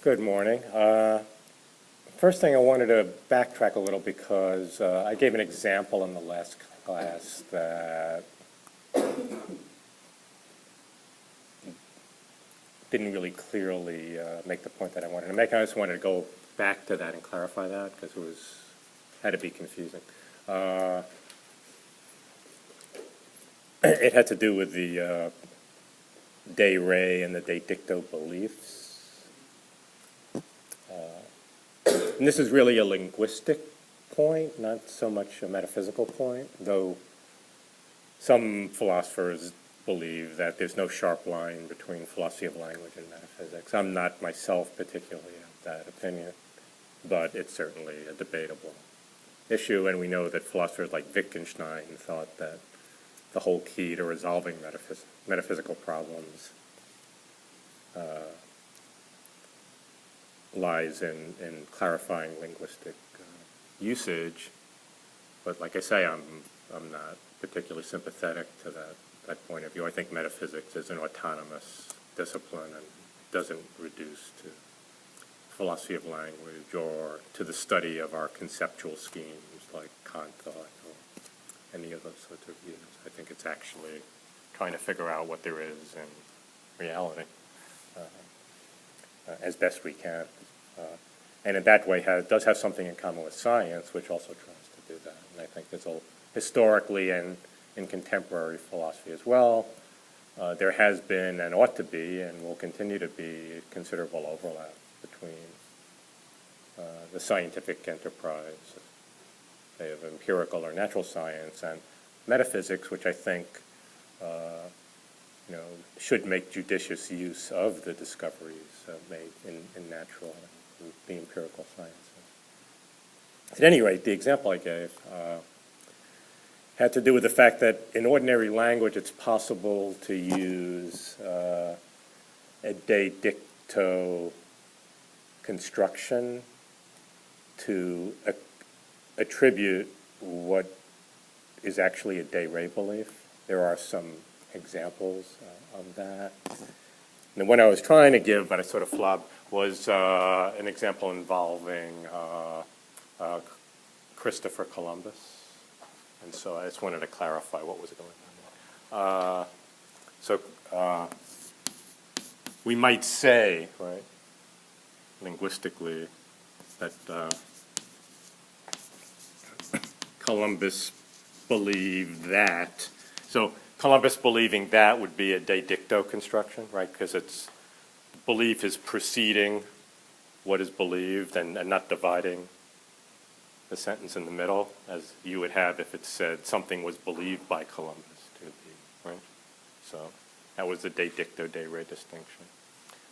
Good morning. First thing I wanted to backtrack a little because I gave an example in the last class that didn't really clearly make the point that I wanted to make. I just wanted to go back to that and clarify that because it had to be confusing. It had to do with the de re and the de dicto beliefs. And this is really a linguistic point, not so much a metaphysical point, though some philosophers believe that there's no sharp line between philosophy of language and metaphysics. I'm not myself particularly of that opinion, but it's certainly a debatable issue, and we know that philosophers like Wittgenstein thought that the whole key to resolving metaphysical problems lies in clarifying linguistic usage, but like I say, I'm not particularly sympathetic to that point of view. I think metaphysics is an autonomous discipline and doesn't reduce to philosophy of language or to the study of our conceptual schemes like Kant thought or any of those sorts of views. I think it's actually trying to figure out what there is in reality as best we can. And in that way does have something in common with science, which also tries to do that. And I think there's historically and in contemporary philosophy as well, there has been and ought to be and will continue to be considerable overlap between the scientific enterprise, say, of empirical or natural science and metaphysics, which I think should make judicious use of the discoveries made in natural and the empirical sciences. At any rate, the example I gave had to do with the fact that in ordinary language it's possible to use a de dicto construction to attribute what is actually a de re belief. There are some examples of that. And the one I was trying to give, but I sort of flubbed, was an example involving Christopher Columbus. And so I just wanted to clarify what was going on. We might say, right, linguistically, that Columbus believed that. So Columbus believing that would be a de dicto construction, right? Because belief is preceding what is believed and not dividing the sentence in the middle, as you would have if it said something was believed by Columbus to be, right? So that was the de dicto, de re distinction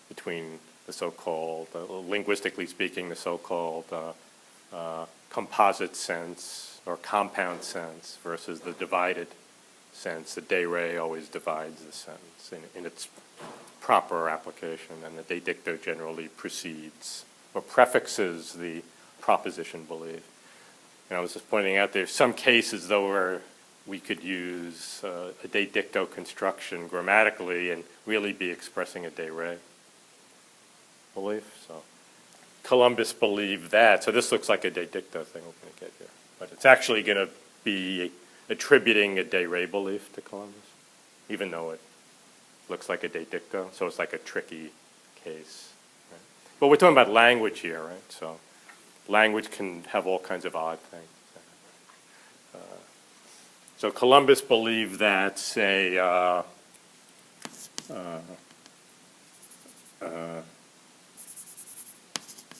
between the so-called, linguistically speaking, the so-called composite sense or compound sense versus the divided sense. The de re always divides the sentence in its proper application, and the de dicto generally precedes or prefixes the proposition believed. And I was just pointing out there's some cases, though, where we could use a de dicto construction grammatically and really be expressing a de re belief. So Columbus believed that. So this looks like a de dicto thing we're going to get here. But it's actually going to be attributing a de re belief to Columbus, even though it looks like a de dicto. So it's like a tricky case. Right? But we're talking about language here, right? So language can have all kinds of odd things. So Columbus believed that, say,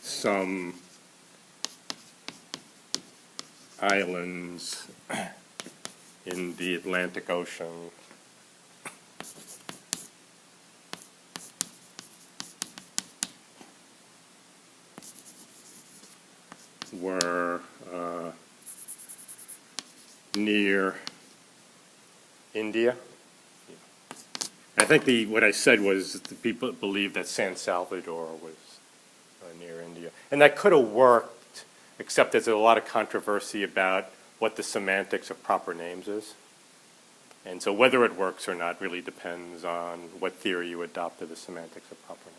some islands in the Atlantic Ocean were near India. I think what I said was that the people believed that San Salvador was near India. And that could have worked, except there's a lot of controversy about what the semantics of proper names is. And so whether it works or not really depends on what theory you adopt of the semantics of proper names.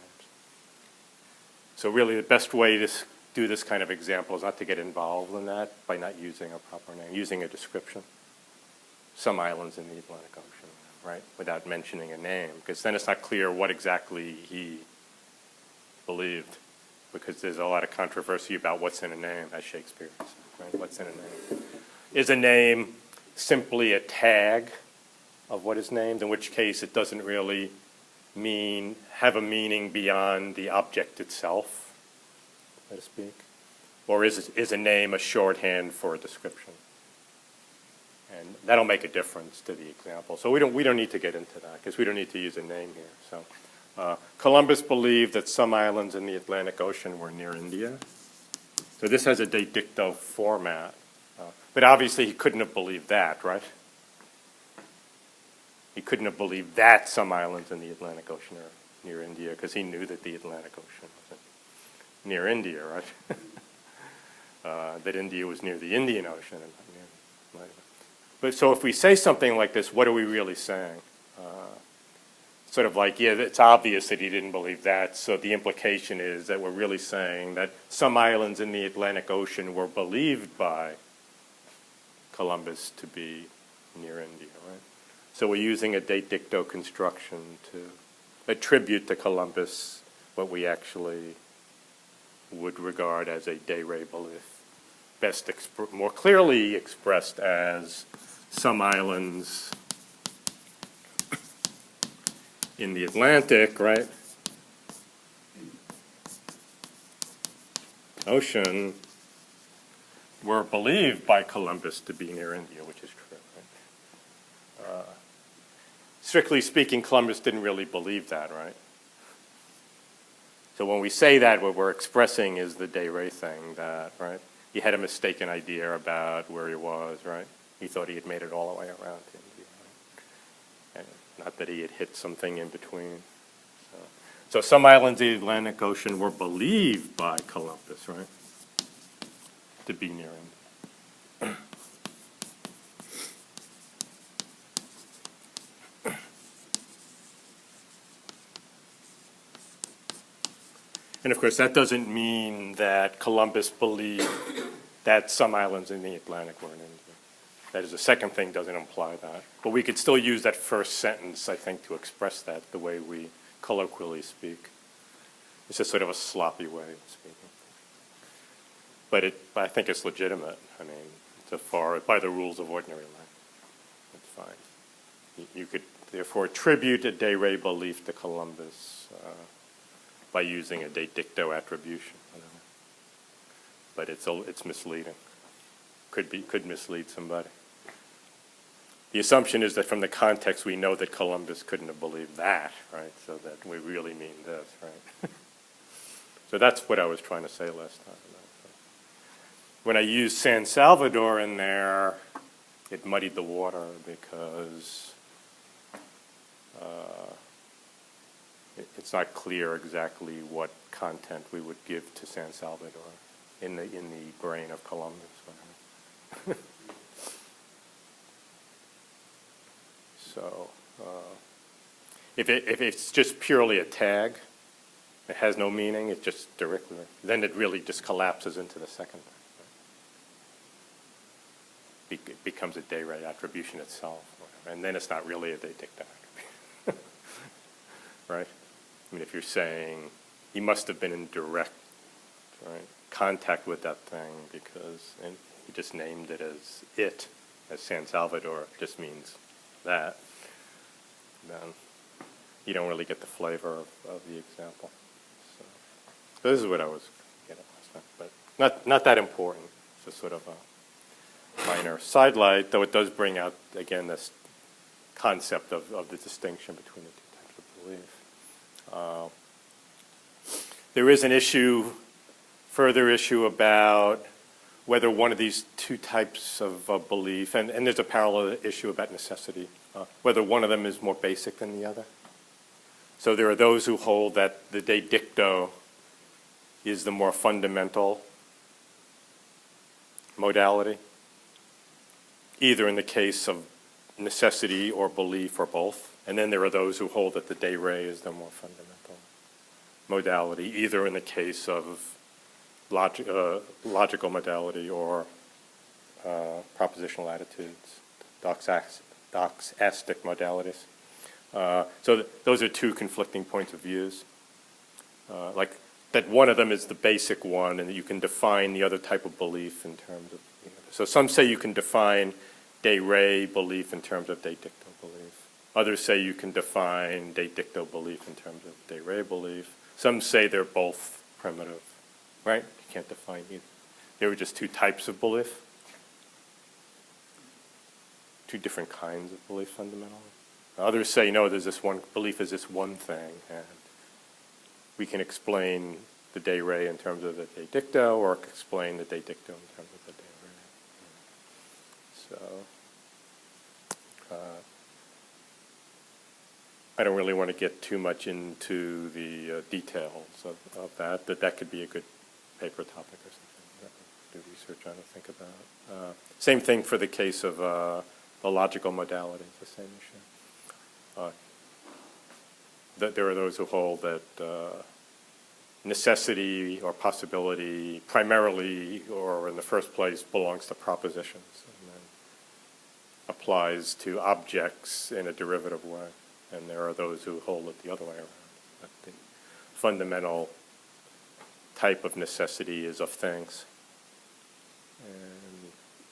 So really the best way to do this kind of example is not to get involved in that by not using a proper name, using a description. Some islands in the Atlantic Ocean, right, without mentioning a name, because then it's not clear what exactly he believed, because there's a lot of controversy about what's in a name, as Shakespeare said, right? What's in a name? Is a name simply a tag of what is named, in which case it doesn't really have a meaning beyond the object itself, so to speak? Or is a name a shorthand for a description? And that'll make a difference to the example. So we don't need to get into that, because we don't need to use a name here. So Columbus believed that some islands in the Atlantic Ocean were near India. So this has a de dicto format. But obviously he couldn't have believed that, right? He couldn't have believed that some islands in the Atlantic Ocean are near India, because he knew that the Atlantic Ocean wasn't near India, right? That India was near the Indian Ocean. But so if we say something like this, what are we really saying? Sort of like, yeah, it's obvious that he didn't believe that, so the implication is that we're really saying that some islands in the Atlantic Ocean were believed by Columbus to be near India, right? So we're using a de dicto construction to attribute to Columbus what we actually would regard as a de re belief, more clearly expressed as some islands in the Atlantic, right, Ocean were believed by Columbus to be near India, which is true. Right? Strictly speaking, Columbus didn't really believe that, right? So when we say that, what we're expressing is the de re thing, that, right, he had a mistaken idea about where he was, right? He thought he had made it all the way around to India, right? And not that he had hit something in between. So some islands in the Atlantic Ocean were believed by Columbus, right, to be near India. And of course, that doesn't mean that Columbus believed that some islands in the Atlantic were in India. That is, the second thing doesn't imply that. But we could still use that first sentence, I think, to express that the way we colloquially speak. It's just sort of a sloppy way of speaking. But I think it's legitimate. I mean, so far, by the rules of ordinary language, it's fine. You could therefore attribute a de re belief to Columbus by using a de dicto attribution. But it's misleading. Could mislead somebody. The assumption is that from the context we know that Columbus couldn't have believed that, right? So that we really mean this, right? So that's what I was trying to say last time. When I used San Salvador in there, it muddied the water because it's not clear exactly what content we would give to San Salvador in the brain of Columbus. So if it's just purely a tag, it has no meaning, it's just directly, then it really just collapses into the second thing. Right? It becomes a de re attribution itself, and then it's not really a de dicto attribution. Right? I mean, if you're saying he must have been in direct, right, contact with that thing because he just named it as San Salvador, just means that, then you don't really get the flavor of the example. So this is what I was getting last time, but not that important. It's just sort of a minor sidelight, though it does bring out, again, this concept of the distinction between the two types of belief. There is an further issue about whether one of these two types of belief, and there's a parallel issue about necessity, whether one of them is more basic than the other. So there are those who hold that the de dicto is the more fundamental modality, either in the case of necessity or belief or both. And then there are those who hold that the de re is the more fundamental modality, either in the case of logical modality or propositional attitudes, doxastic modalities. So those are two conflicting points of views. Like that one of them is the basic one, and that you can define the other type of belief in terms of, so some say you can define de re belief in terms of de dicto belief. Others say you can define de dicto belief in terms of de re belief. Some say they're both primitive, right? You can't define either. They were just two types of belief, two different kinds of belief fundamentally. Others say, no, there's this one, belief is this one thing, and we can explain the de re in terms of the de dicto, or explain the de dicto in terms of the de re. So, I don't really want to get too much into the details of that, but that could be a good paper topic or something that we do research on to think about. Same thing for the case of the logical modality, the same issue. That there are those who hold that necessity or possibility primarily or in the first place belongs to propositions and then applies to objects in a derivative way. And there are those who hold it the other way around. That the fundamental type of necessity is of things, and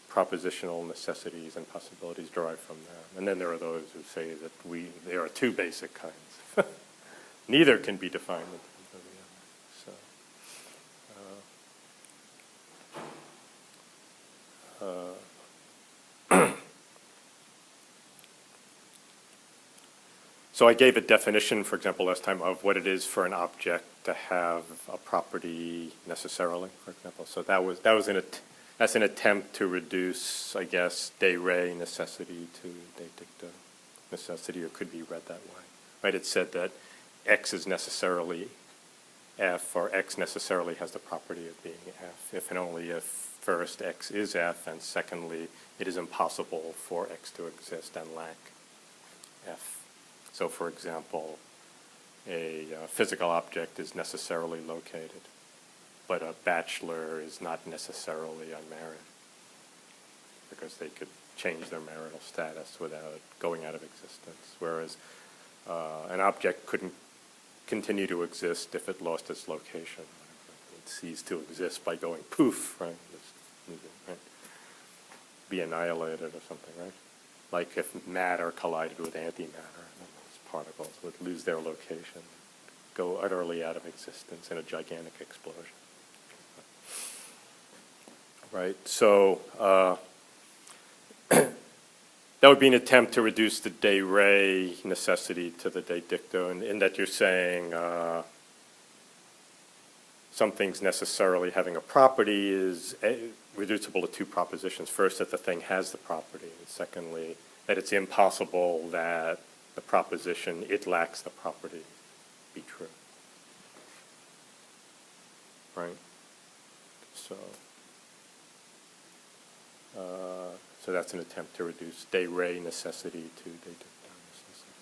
propositional necessities and possibilities derive from that. And then there are those who say that there are two basic kinds. Neither can be defined in terms of the other. So I gave a definition, for example, last time of what it is for an object to have a property necessarily, for example. So that's an attempt to reduce, I guess, de re necessity to de dicto necessity, or could be read that way. Right? It said that X is necessarily F, or X necessarily has the property of being F, if and only if first X is F, and secondly, it is impossible for X to exist and lack F. So, for example, a physical object is necessarily located, but a bachelor is not necessarily unmarried, because they could change their marital status without going out of existence, whereas an object couldn't continue to exist if it lost its location. It ceased to exist by going poof, right? Right? Be annihilated or something, right? Like if matter collided with antimatter, those particles would lose their location, go utterly out of existence in a gigantic explosion. Right? So that would be an attempt to reduce the de re necessity to the de dicto, in that you're saying something's necessarily having a property is reducible to two propositions. First, that the thing has the property, and secondly, that it's impossible that the proposition, it lacks the property, be true. Right? So that's an attempt to reduce de re necessity to de dicto necessity.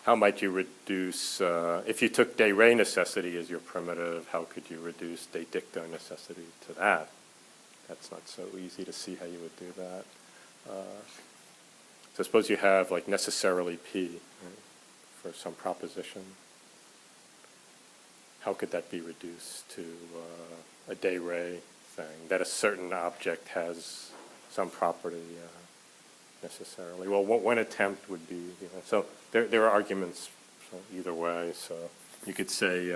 How might you reduce, if you took de re necessity as your primitive, how could you reduce de dicto necessity to that? That's not so easy to see how you would do that. So suppose you have like necessarily P, right, for some proposition. How could that be reduced to a de re thing, that a certain object has some property necessarily? Well, one attempt would be, so there are arguments either way. So you could say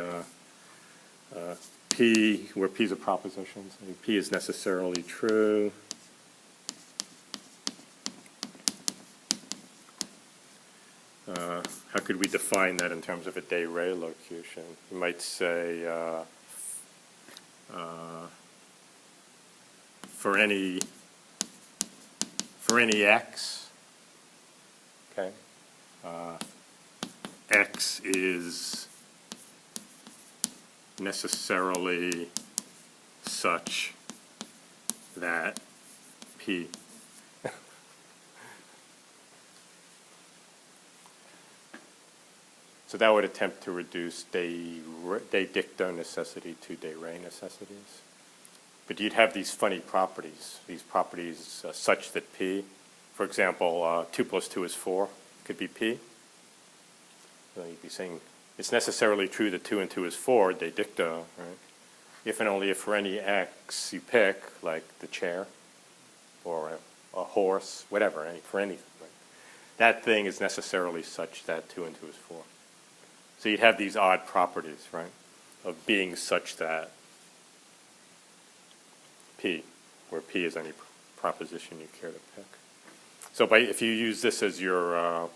P, where P is a proposition, so P is necessarily true. How could we define that in terms of a de re locution? You might say for any x, okay, x is necessarily such that P. So that would attempt to reduce de dicto necessity to de re necessities. But you'd have these funny properties, such that P, for example, 2 plus 2 is 4, could be P. So you'd be saying it's necessarily true that 2 and 2 is 4, de dicto, right? If and only if for any x you pick, like the chair or a horse, whatever, for anything, right? That thing is necessarily such that 2 and 2 is 4. So you'd have these odd properties, right, of being such that P, where P is any proposition you care to pick. So if you use this as your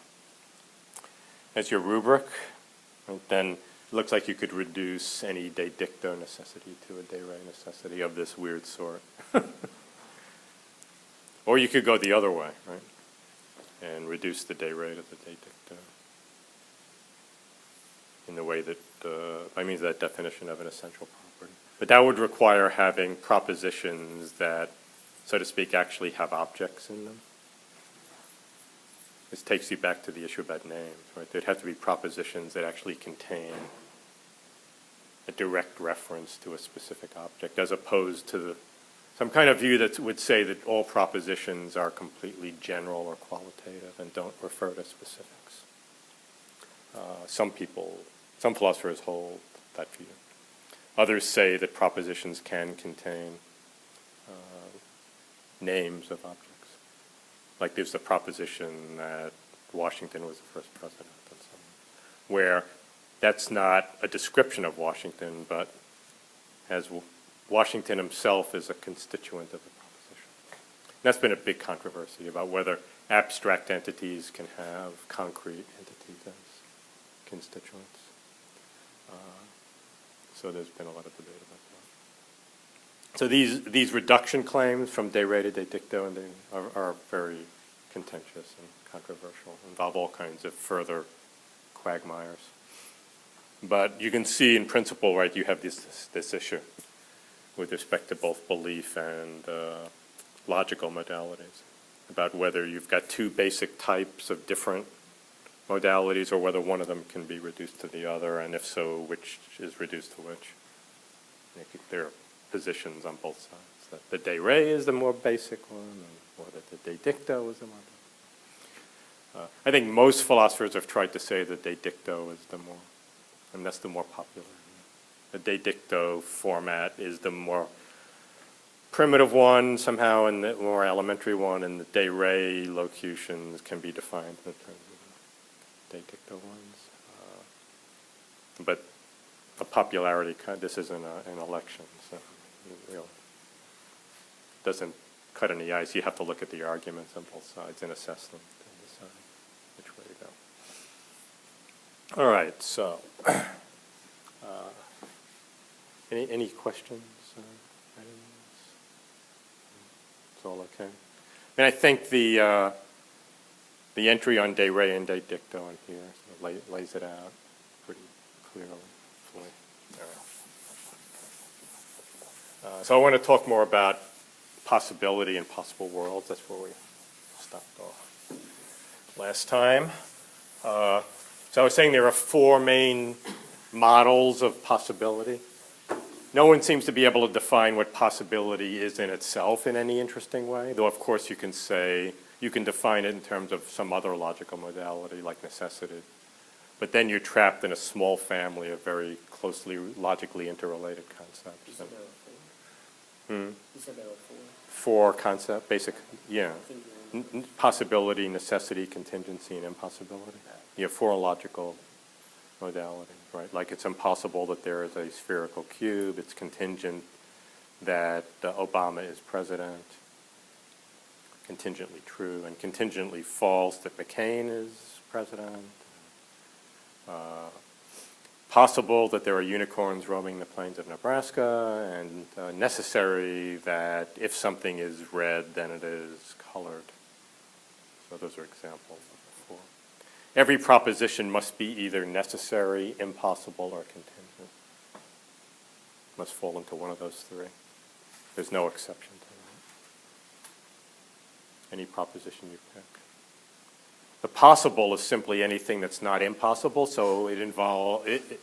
rubric, right, then it looks like you could reduce any de dicto necessity to a de re necessity of this weird sort. Or you could go the other way, right, and reduce the de re to the de dicto in the way that, I mean that definition of an essential property. But that would require having propositions that, so to speak, actually have objects in them. This takes you back to the issue about names, right? There'd have to be propositions that actually contain a direct reference to a specific object, as opposed to some kind of view that would say that all propositions are completely general or qualitative and don't refer to specifics. Some philosophers hold that view. Others say that propositions can contain names of objects. Like there's the proposition that Washington was the first president, and so on, where that's not a description of Washington, but as Washington himself is a constituent of the proposition. That's been a big controversy about whether abstract entities can have concrete entities as constituents. So there's been a lot of debate about that. So these reduction claims from de re to de dicto and are very contentious and controversial, involve all kinds of further quagmires. But you can see in principle, right, you have this issue with respect to both belief and logical modalities, about whether you've got two basic types of different modalities or whether one of them can be reduced to the other, and if so, which is reduced to which. There are positions on both sides. That the de re is the more basic one, or that the de dicto is the more basic. I think most philosophers have tried to say that de dicto is the more, and that's the more popular. The de dicto format is the more primitive one somehow, and the more elementary one, and the de re locutions can be defined in terms of de dicto ones. But a popularity, this isn't an election, so you know, doesn't cut any ice. You have to look at the arguments on both sides and assess them to decide which way to go. All right, so any questions? It's all okay. I mean, I think the entry on de re and de dicto on here sort of lays it out pretty clearly. So I want to talk more about possibility and possible worlds. That's where we stopped off last time. So I was saying there are four main models of possibility. No one seems to be able to define what possibility is in itself in any interesting way, though of course you can say, you can define it in terms of some other logical modality like necessity. But then you're trapped in a small family of very closely logically interrelated concepts. You said there were four? You said there were four? Four concept, basic, yeah. Possibility, necessity, contingency, and impossibility. You have four logical modalities, right? Like it's impossible that there is a spherical cube. It's contingent that Obama is president. Contingently true, and contingently false that McCain is president. Possible that there are unicorns roaming the plains of Nebraska, and necessary that if something is red, then it is colored. So those are examples of the four. Every proposition must be either necessary, impossible, or contingent. Must fall into one of those three. There's no exception to that. Any proposition you pick. The possible is simply anything that's not impossible, so it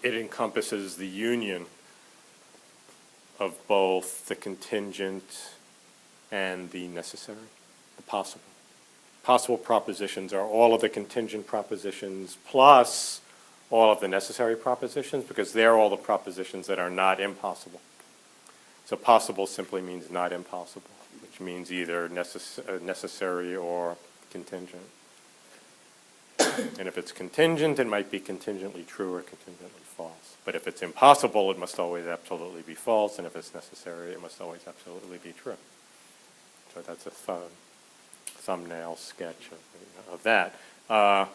encompasses the union of both the contingent and the necessary, the possible. Possible propositions are all of the contingent propositions plus all of the necessary propositions, because they're all the propositions that are not impossible. So possible simply means not impossible, which means either necessary or contingent. And if it's contingent, it might be contingently true or contingently false. But if it's impossible, it must always absolutely be false. And if it's necessary, it must always absolutely be true. So that's a thumbnail sketch of that. Now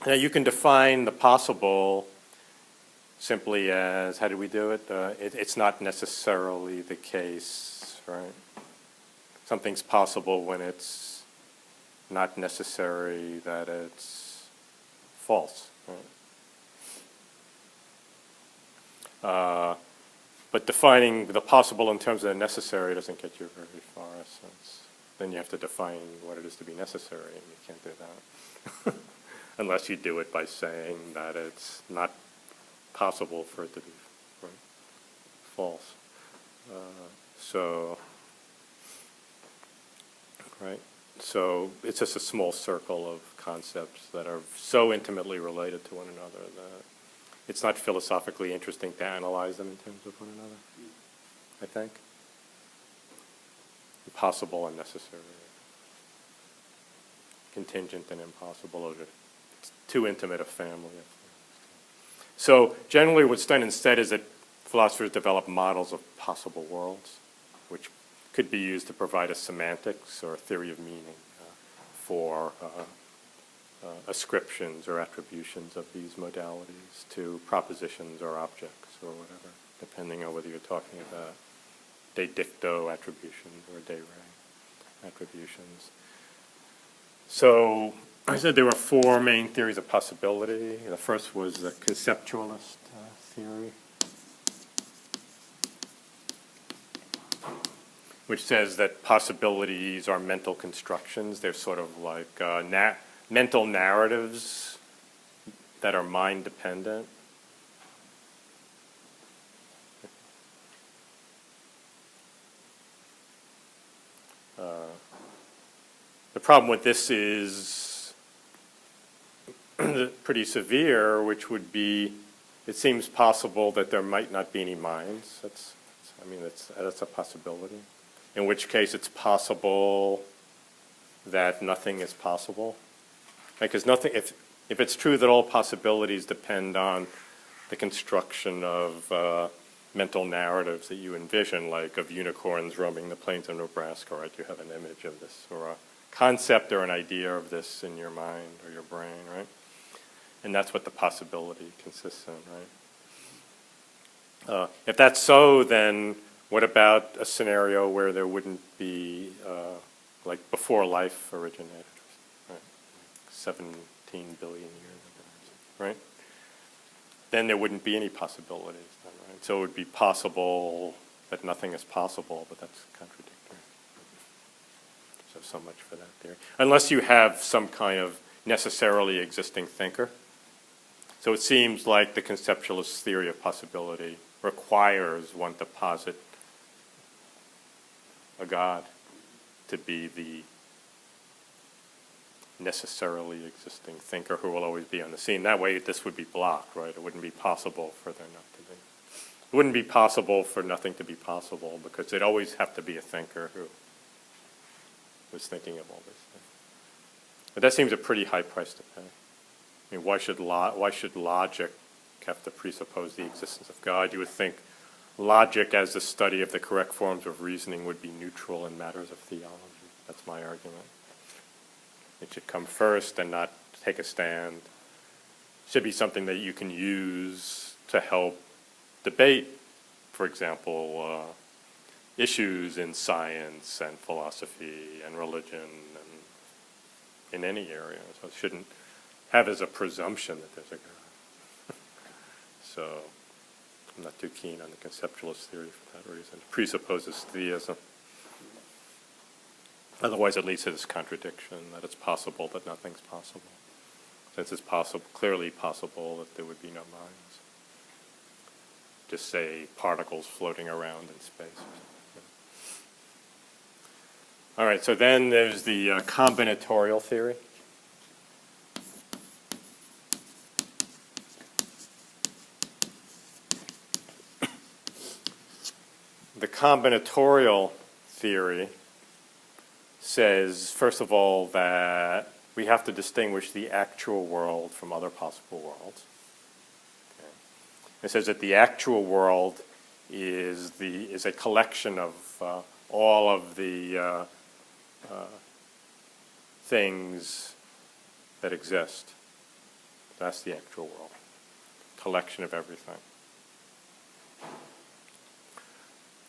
you can define the possible simply as, how do we do it? It's not necessarily the case, right? Something's possible when it's not necessary that it's false, right? But defining the possible in terms of the necessary doesn't get you very far, since then you have to define what it is to be necessary, and you can't do that. Unless you do it by saying that it's not possible for it to be false. Right? So it's just a small circle of concepts that are so intimately related to one another that it's not philosophically interesting to analyze them in terms of one another, I think. Possible and necessary. Contingent and impossible are too intimate a family. So generally what's done instead is that philosophers develop models of possible worlds, which could be used to provide a semantics or a theory of meaning for ascriptions or attributions of these modalities to propositions or objects or whatever, depending on whether you're talking about de dicto attributions or de re attributions. So I said there were four main theories of possibility. The first was the conceptualist theory, which says that possibilities are mental constructions. They're sort of like mental narratives that are mind-dependent. The problem with this is pretty severe, which would be, it seems possible that there might not be any minds. That's a possibility. In which case it's possible that nothing is possible. Because nothing, if it's true that all possibilities depend on the construction of mental narratives that you envision, like of unicorns roaming the plains of Nebraska, right? You have an image of this, or a concept or an idea of this in your mind or your brain, right? And that's what the possibility consists in, right? If that's so, then what about a scenario where there wouldn't be, like before life originated, right? 17 billion years ago, right? Then there wouldn't be any possibilities, then, right? So it would be possible that nothing is possible, but that's contradictory. So much for that theory. Unless you have some kind of necessarily existing thinker. So it seems like the conceptualist theory of possibility requires one to posit a God to be the necessarily existing thinker who will always be on the scene. That way this would be blocked, right? It wouldn't be possible for there not to be. It wouldn't be possible for nothing to be possible, because there'd always have to be a thinker who was thinking of all this things. But that seems a pretty high price to pay. I mean, why should logic have to presuppose the existence of God? You would think logic as the study of the correct forms of reasoning would be neutral in matters of theology. That's my argument. It should come first and not take a stand. It should be something that you can use to help debate, for example, issues in science and philosophy and religion and in any area. So it shouldn't have as a presumption that there's a God. So I'm not too keen on the conceptualist theory for that reason. It presupposes theism. Otherwise, it leads to this contradiction that it's possible that nothing's possible, since it's possible, clearly possible that there would be no minds. Just say particles floating around in space. All right, so then there's the combinatorial theory. The combinatorial theory says, first of all, that we have to distinguish the actual world from other possible worlds. Okay. It says that the actual world is a collection of all of the things that exist. That's the actual world. Collection of everything.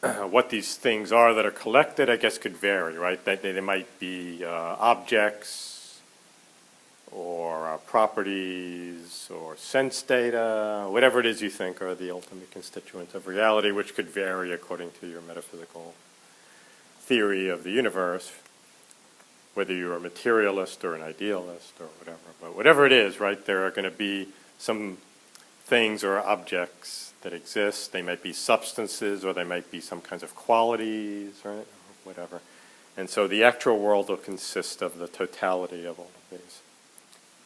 What these things are that are collected, I guess, could vary, right? They might be objects or properties or sense data, whatever it is you think are the ultimate constituents of reality, which could vary according to your metaphysical theory of the universe, whether you're a materialist or an idealist or whatever. But whatever it is, right, there are going to be some things or objects that exist. They might be substances, or they might be some kinds of qualities, right, or whatever. And so the actual world will consist of the totality of all of these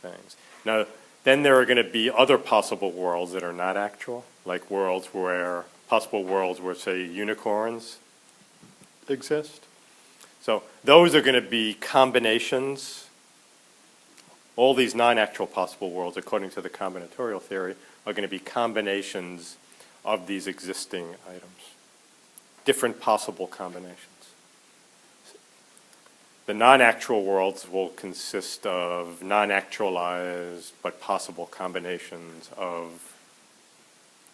things. Now, then there are going to be other possible worlds that are not actual, like possible worlds where, say, unicorns exist. So those are going to be combinations. All these non-actual possible worlds, according to the combinatorial theory, are going to be combinations of these existing items, different possible combinations. The non-actual worlds will consist of non-actualized but possible combinations of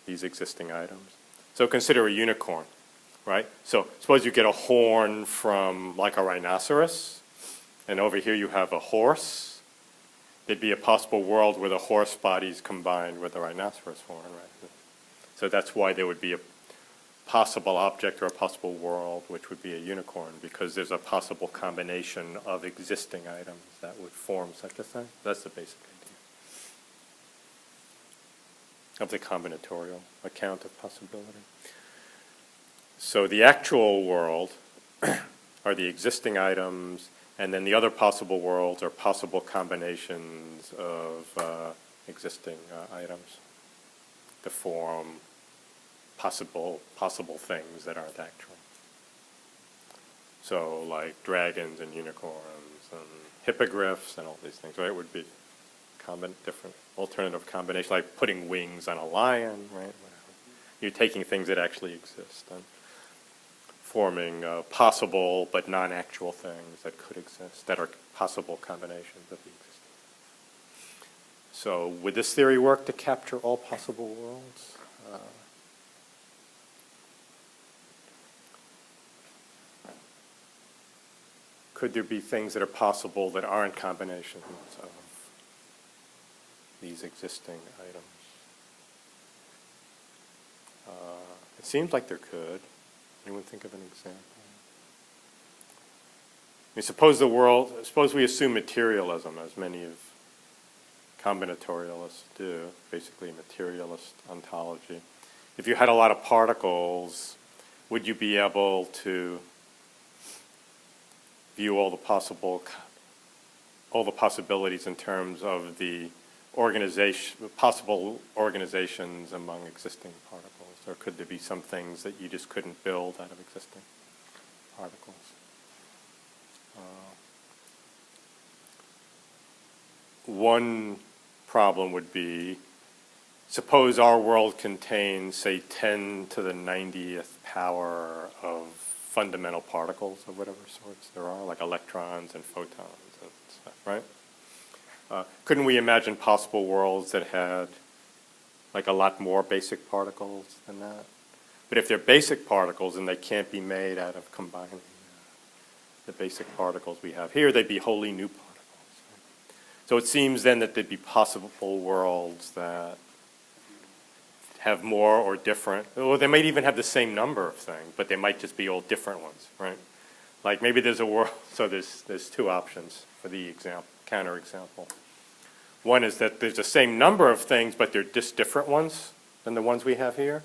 these existing items. So consider a unicorn, right? So suppose you get a horn from like a rhinoceros, and over here you have a horse. There'd be a possible world where the horse body's combined with the rhinoceros horn, right? So that's why there would be a possible object or a possible world which would be a unicorn, because there's a possible combination of existing items that would form such a thing. That's the basic idea of the combinatorial account of possibility. So the actual world are the existing items, and then the other possible worlds are possible combinations of existing items to form possible things that aren't actual. So like dragons and unicorns and hippogriffs and all these things, right, would be different alternative combinations, like putting wings on a lion, right, whatever. You're taking things that actually exist and forming possible but non-actual things that could exist, that are possible combinations of the existing. So would this theory work to capture all possible worlds? Could there be things that are possible that aren't combinations of these existing items? It seems like there could. Anyone think of an example? I mean, suppose we assume materialism, as many of combinatorialists do, basically materialist ontology. If you had a lot of particles, would you be able to view all the possibilities in terms of the possible organizations among existing particles? Or could there be some things that you just couldn't build out of existing particles? One problem would be, suppose our world contains, say, 10 to the 90th power of fundamental particles of whatever sorts there are, like electrons and photons and stuff, right? Couldn't we imagine possible worlds that had like a lot more basic particles than that? But if they're basic particles and they can't be made out of combining the basic particles we have here, they'd be wholly new particles. Right? So it seems then that there'd be possible worlds that have more or different, or they might even have the same number of things, but they might just be all different ones, right? Like maybe there's a world, so there's two options for the example, counterexample. One is that there's the same number of things, but they're just different ones than the ones we have here.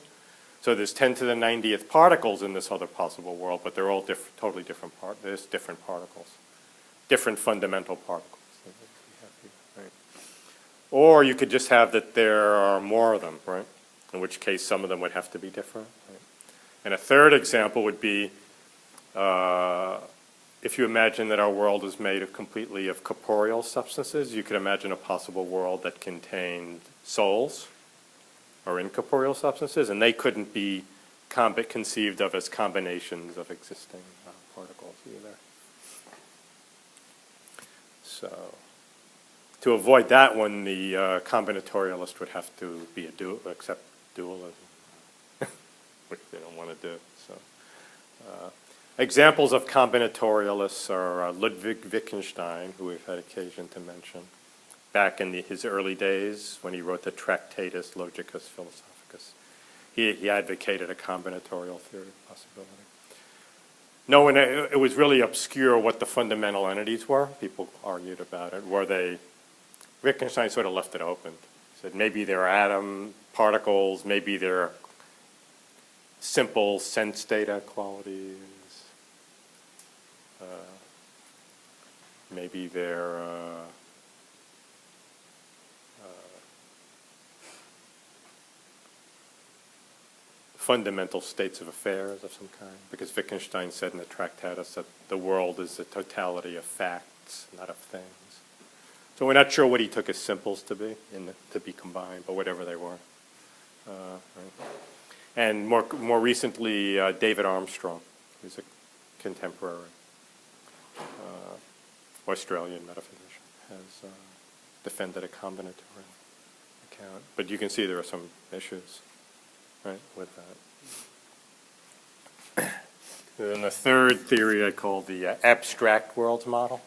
So there's 10 to the 90th particles in this other possible world, but they're all totally different there's different particles, different fundamental particles than we have here, right? Or you could just have that there are more of them, right? In which case some of them would have to be different, right? And a third example would be if you imagine that our world is made completely of corporeal substances, you could imagine a possible world that contained souls or incorporeal substances, and they couldn't be conceived of as combinations of existing particles either. So to avoid that one, the combinatorialist would have to be accept dualism, which they don't want to do. So. Examples of combinatorialists are Ludwig Wittgenstein, who we've had occasion to mention, back in his early days when he wrote the Tractatus Logicus Philosophicus. He advocated a combinatorial theory of possibility. No, and it was really obscure what the fundamental entities were. People argued about it. Wittgenstein sort of left it open. He said maybe they're atom particles, maybe they're simple sense data qualities. Maybe they're fundamental states of affairs of some kind, because Wittgenstein said in the Tractatus that the world is the totality of facts, not of things. So we're not sure what he took his simples to be, to be combined, but whatever they were. Right. And more recently, David Armstrong, who's a contemporary Australian metaphysician, has defended a combinatorial account. But you can see there are some issues, right, with that. And the third theory I call the abstract worlds model.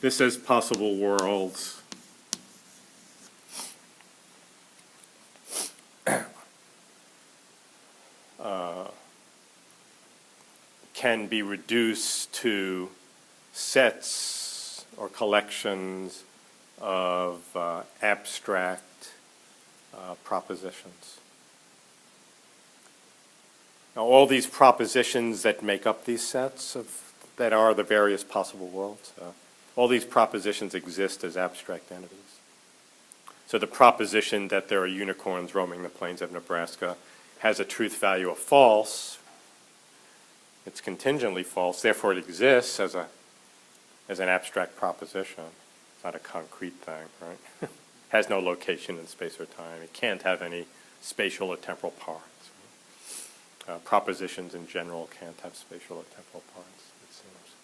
This says possible worlds can be reduced to sets or collections of abstract propositions. Now, all these propositions that make up these sets that are the various possible worlds, all these propositions exist as abstract entities. So the proposition that there are unicorns roaming the plains of Nebraska has a truth value of false. It's contingently false, therefore it exists as an abstract proposition. It's not a concrete thing, right? Has no location in space or time. It can't have any spatial or temporal parts. Propositions in general can't have spatial or temporal parts, it seems.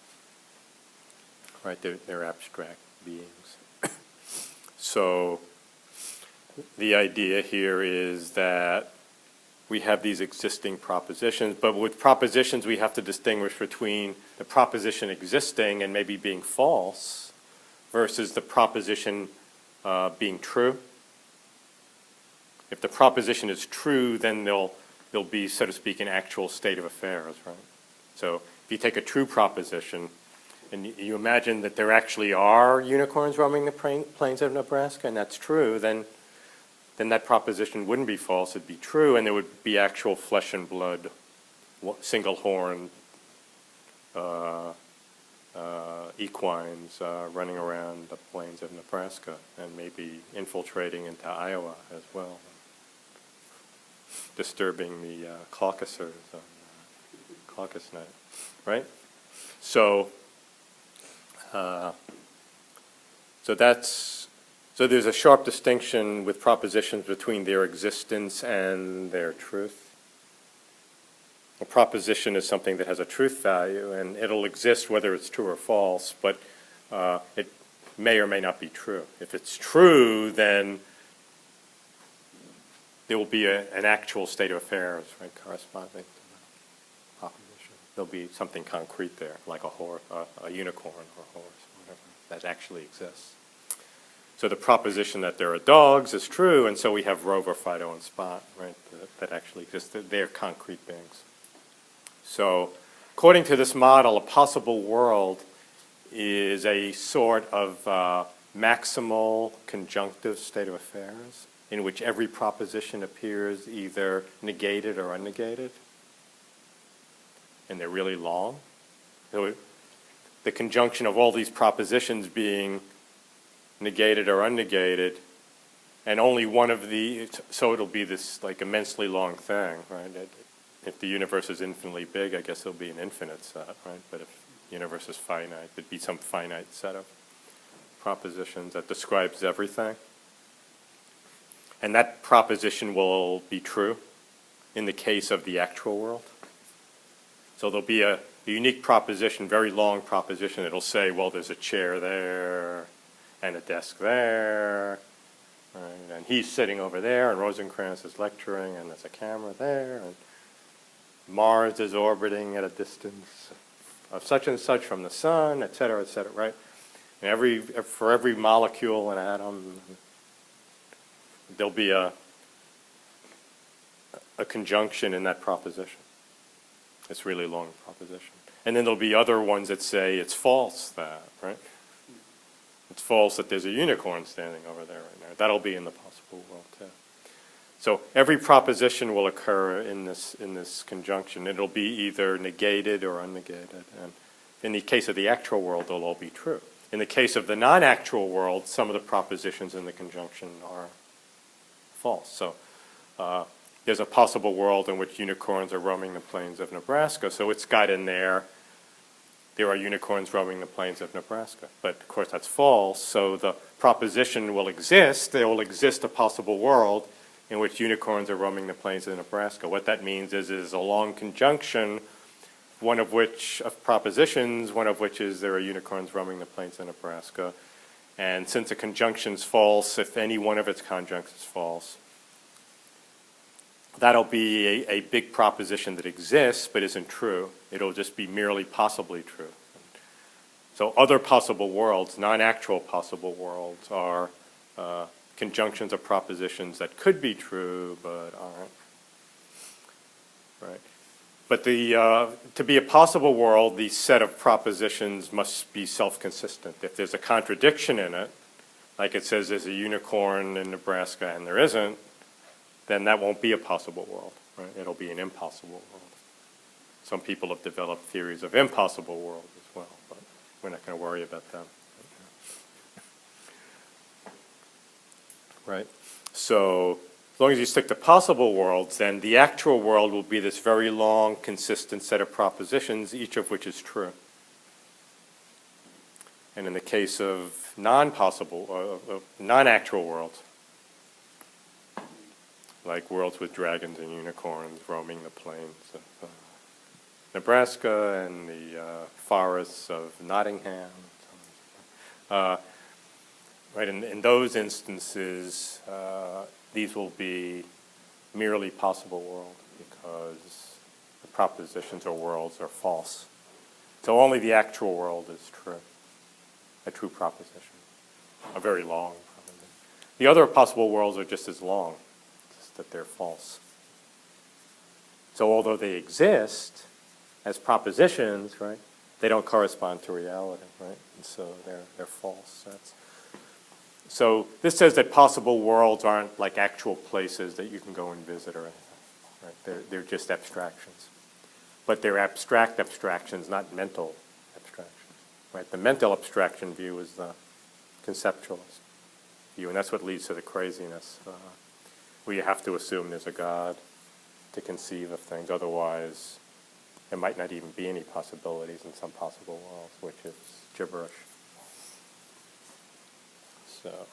Right, they're abstract beings. So the idea here is that we have these existing propositions, but with propositions we have to distinguish between the proposition existing and maybe being false versus the proposition being true. If the proposition is true, then there'll be, so to speak, an actual state of affairs, right? So if you take a true proposition and you imagine that there actually are unicorns roaming the plains of Nebraska, and that's true, then that proposition wouldn't be false, it'd be true, and there would be actual flesh and blood, single-horned equines running around the plains of Nebraska and maybe infiltrating into Iowa as well, disturbing the caucusers on caucus night, right? So there's a sharp distinction with propositions between their existence and their truth. A proposition is something that has a truth value, and it'll exist whether it's true or false, but it may or may not be true. If it's true, then there will be an actual state of affairs, right, corresponding to the proposition. There'll be something concrete there, like a unicorn or a horse, whatever, that actually exists. So the proposition that there are dogs is true, and so we have Rover, Fido, and Spot, right, that actually exist. They're concrete beings. So according to this model, a possible world is a sort of maximal conjunctive state of affairs in which every proposition appears either negated or unnegated. And they're really long. So the conjunction of all these propositions being negated or unnegated, and only one of the, so it'll be this like immensely long thing, right? If the universe is infinitely big, I guess it'll be an infinite set, right? But if the universe is finite, it'd be some finite set of propositions that describes everything. And that proposition will be true in the case of the actual world. So there'll be a unique proposition, very long proposition. It'll say, well, there's a chair there and a desk there, right? And he's sitting over there, and Rosencrantz is lecturing, and there's a camera there, and Mars is orbiting at a distance of such and such from the sun, et cetera, right? And for every molecule and atom, there'll be a conjunction in that proposition. It's a really long proposition. And then there'll be other ones that say it's false that, right? It's false that there's a unicorn standing over there right now. That'll be in the possible world too. So every proposition will occur in this conjunction. It'll be either negated or unnegated. And in the case of the actual world, they'll all be true. In the case of the non-actual world, some of the propositions in the conjunction are false. So there's a possible world in which unicorns are roaming the plains of Nebraska. So it's got in there are unicorns roaming the plains of Nebraska. But of course that's false. So the proposition will exist. There will exist a possible world in which unicorns are roaming the plains of Nebraska. What that means is a long conjunction, one of which is there are unicorns roaming the plains of Nebraska. And since a conjunction's false, if any one of its conjuncts is false, that'll be a big proposition that exists but isn't true. It'll just be merely possibly true. So other possible worlds, non-actual possible worlds, are conjunctions of propositions that could be true but aren't. Right? But to be a possible world, the set of propositions must be self-consistent. If there's a contradiction in it, like it says there's a unicorn in Nebraska and there isn't, then that won't be a possible world, right? It'll be an impossible world. Some people have developed theories of impossible worlds as well, but we're not going to worry about them. Right? So as long as you stick to possible worlds, then the actual world will be this very long, consistent set of propositions, each of which is true. And in the case of non-actual worlds, like worlds with dragons and unicorns roaming the plains of Nebraska and the forests of Nottingham. Right, in those instances, these will be merely possible worlds because the propositions or worlds are false. So only the actual world is true, a true proposition, a very long proposition. The other possible worlds are just as long, just that they're false. So although they exist as propositions, right, they don't correspond to reality, right? And so they're false. So this says that possible worlds aren't like actual places that you can go and visit or anything, right? They're just abstractions. But they're abstract abstractions, not mental abstractions, right? The mental abstraction view is the conceptualist view, and that's what leads to the craziness. We have to assume there's a God to conceive of things, otherwise there might not even be any possibilities in some possible worlds, which is gibberish. So,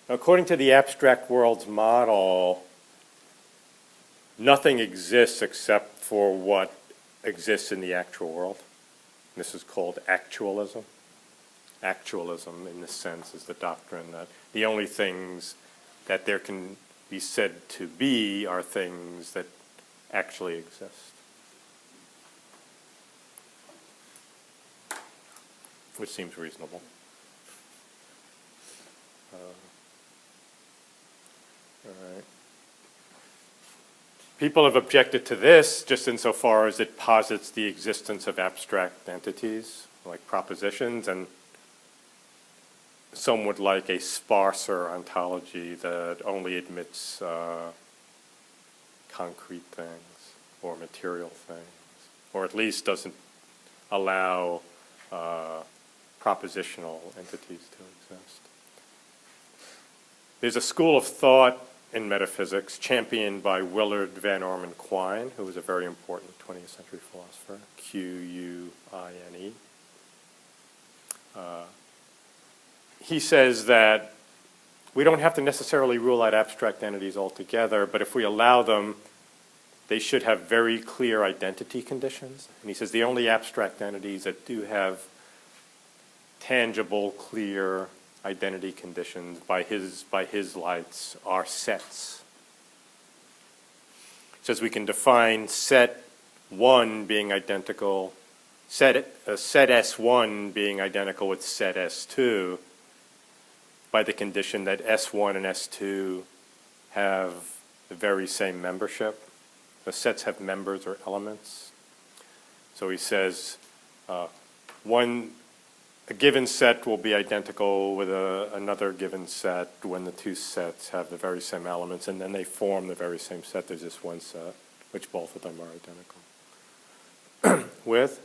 according to the abstract worlds model, nothing exists except for what exists in the actual world. This is called actualism. Actualism, in this sense, is the doctrine that the only things that there can be said to be are things that actually exist. which seems reasonable. All right. People have objected to this just insofar as it posits the existence of abstract entities, like propositions, and some would like a sparser ontology that only admits concrete things or material things, or at least doesn't allow propositional entities to exist. There's a school of thought in metaphysics championed by Willard Van Orman Quine, who was a very important 20th century philosopher, Quine. He says that we don't have to necessarily rule out abstract entities altogether, but if we allow them, they should have very clear identity conditions. And he says the only abstract entities that do have tangible, clear identity conditions by his lights are sets. He says we can define set 1 being identical, set S1 being identical with set S2 by the condition that S1 and S2 have the very same membership. The sets have members or elements. So he says a given set will be identical with another given set when the two sets have the very same elements, and then they form the very same set. There's just one set, which both of them are identical with.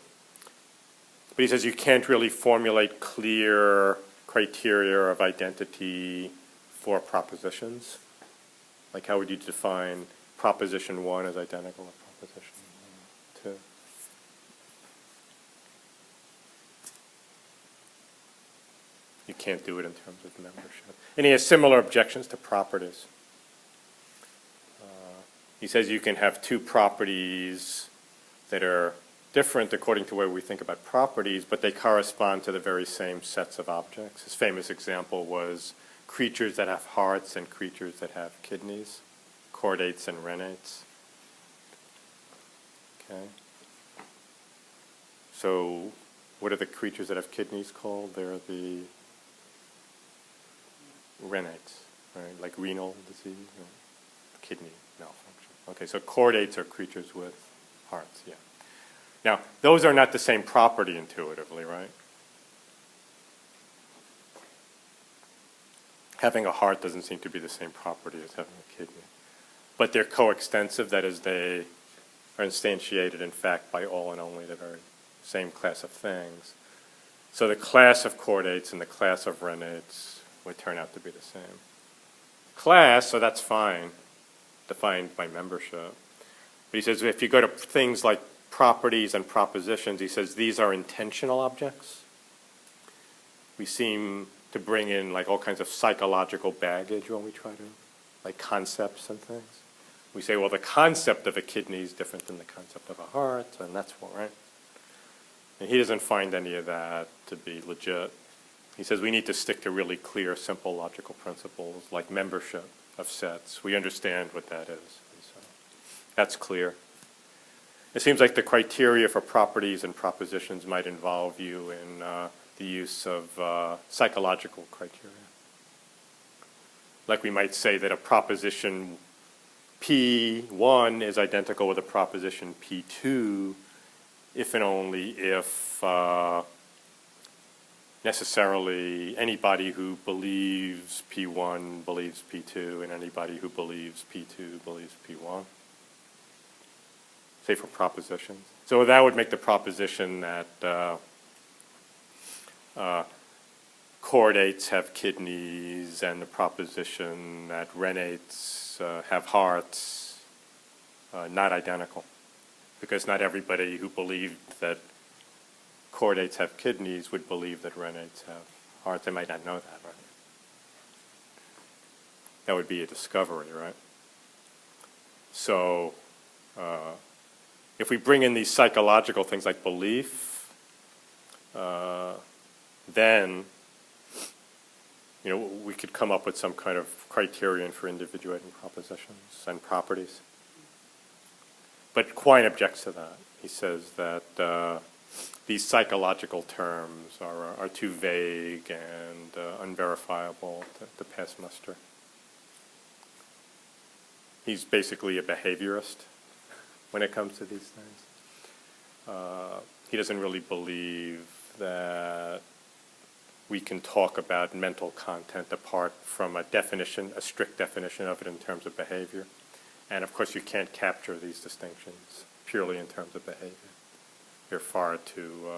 But he says you can't really formulate clear criteria of identity for propositions. Like how would you define proposition 1 as identical to proposition 2? You can't do it in terms of membership. And he has similar objections to properties. He says you can have two properties that are different according to where we think about properties, but they correspond to the very same sets of objects. His famous example was creatures that have hearts and creatures that have kidneys, chordates and renates. Okay. So what are the creatures that have kidneys called? They're the renates, right? Like renal disease or kidney malfunction. Okay, so chordates are creatures with hearts, yeah. Now, those are not the same property intuitively, right? Having a heart doesn't seem to be the same property as having a kidney. But they're coextensive, that is, they are instantiated, in fact, by all and only the very same class of things. So the class of chordates and the class of renates would turn out to be the same class, so that's fine, defined by membership. But he says if you go to things like properties and propositions, he says these are intentional objects. We seem to bring in like all kinds of psychological baggage when we try to, like concepts and things. We say, well, the concept of a kidney is different than the concept of a heart, and that's what, right? And he doesn't find any of that to be legit. He says we need to stick to really clear, simple logical principles like membership of sets. We understand what that is. And so that's clear. It seems like the criteria for properties and propositions might involve you in the use of psychological criteria. Like we might say that a proposition P1 is identical with a proposition P2 if and only if necessarily anybody who believes P1 believes P2 and anybody who believes P2 believes P1. Say for propositions. So that would make the proposition that chordates have kidneys and the proposition that renates have hearts not identical. Because not everybody who believed that chordates have kidneys would believe that renates have hearts. They might not know that, right? That would be a discovery, right? So if we bring in these psychological things like belief, then we could come up with some kind of criterion for individuating propositions and properties. But Quine objects to that. He says that these psychological terms are too vague and unverifiable to pass muster. He's basically a behaviorist when it comes to these things. He doesn't really believe that we can talk about mental content apart from a definition, a strict definition of it in terms of behavior. And of course, you can't capture these distinctions purely in terms of behavior. They're far too,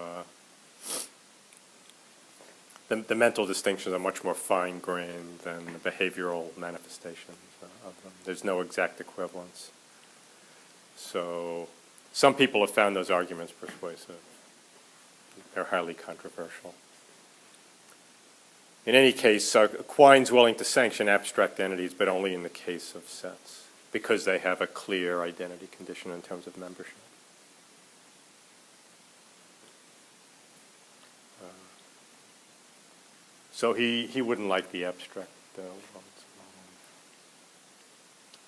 the mental distinctions are much more fine-grained than the behavioral manifestations of them. There's no exact equivalence. So some people have found those arguments persuasive. They're highly controversial. In any case, Quine's willing to sanction abstract entities, but only in the case of sets, because they have a clear identity condition in terms of membership. So he wouldn't like the abstract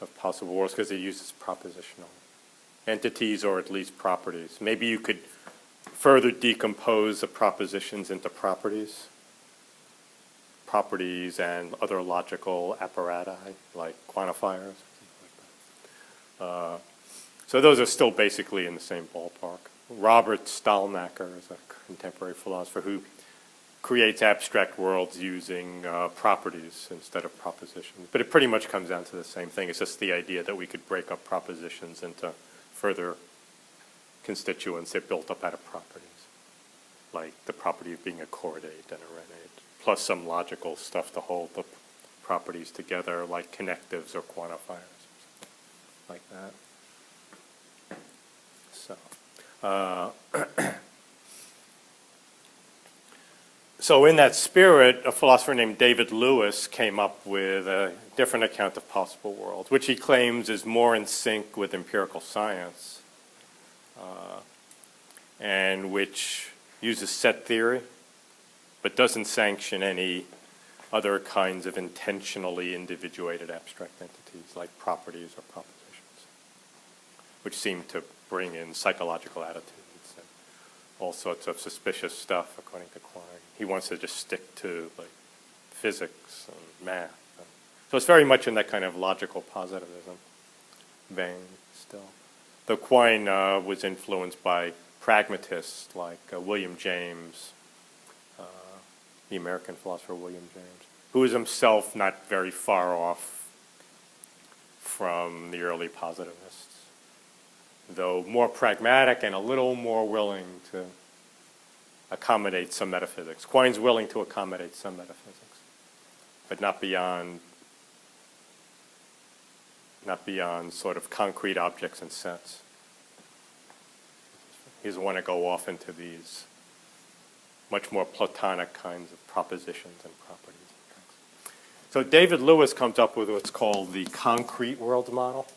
of possible worlds because it uses propositional entities or at least properties. Maybe you could further decompose the propositions into properties and other logical apparati like quantifiers. So those are still basically in the same ballpark. Robert Stalnaker is a contemporary philosopher who creates abstract worlds using properties instead of propositions. But it pretty much comes down to the same thing. It's just the idea that we could break up propositions into further constituents. They're built up out of properties, like the property of being a chordate and a renate, plus some logical stuff to hold the properties together, like connectives or quantifiers, like that. So. So in that spirit, a philosopher named David Lewis came up with a different account of possible worlds, which he claims is more in sync with empirical science, and which uses set theory, but doesn't sanction any other kinds of intentionally individuated abstract entities like properties or propositions, which seem to bring in psychological attitudes and all sorts of suspicious stuff, according to Quine. He wants to just stick to like physics and math. So it's very much in that kind of logical positivism vein still. Though Quine was influenced by pragmatists like William James, the American philosopher William James, who is himself not very far off from the early positivists, though more pragmatic and a little more willing to accommodate some metaphysics. Quine's willing to accommodate some metaphysics, but not beyond sort of concrete objects and sets. He doesn't want to go off into these much more Platonic kinds of propositions and properties. So David Lewis comes up with what's called the concrete world model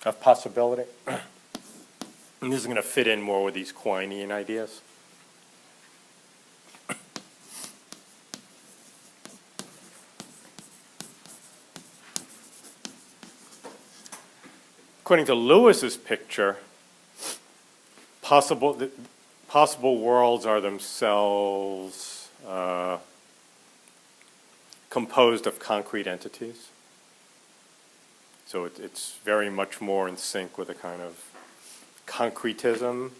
of possibility. And this is going to fit in more with these Quinean ideas. According to Lewis's picture, possible worlds are themselves composed of concrete entities. So it's very much more in sync with a kind of concretism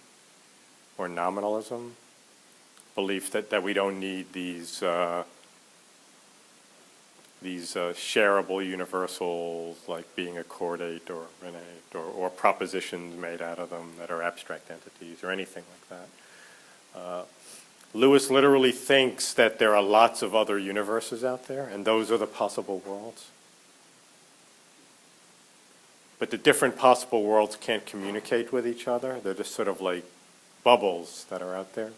or nominalism, belief that we don't need these shareable universals like being a chordate or renate or propositions made out of them that are abstract entities or anything like that. Lewis literally thinks that there are lots of other universes out there, and those are the possible worlds. But the different possible worlds can't communicate with each other. They're just sort of like bubbles that are out there.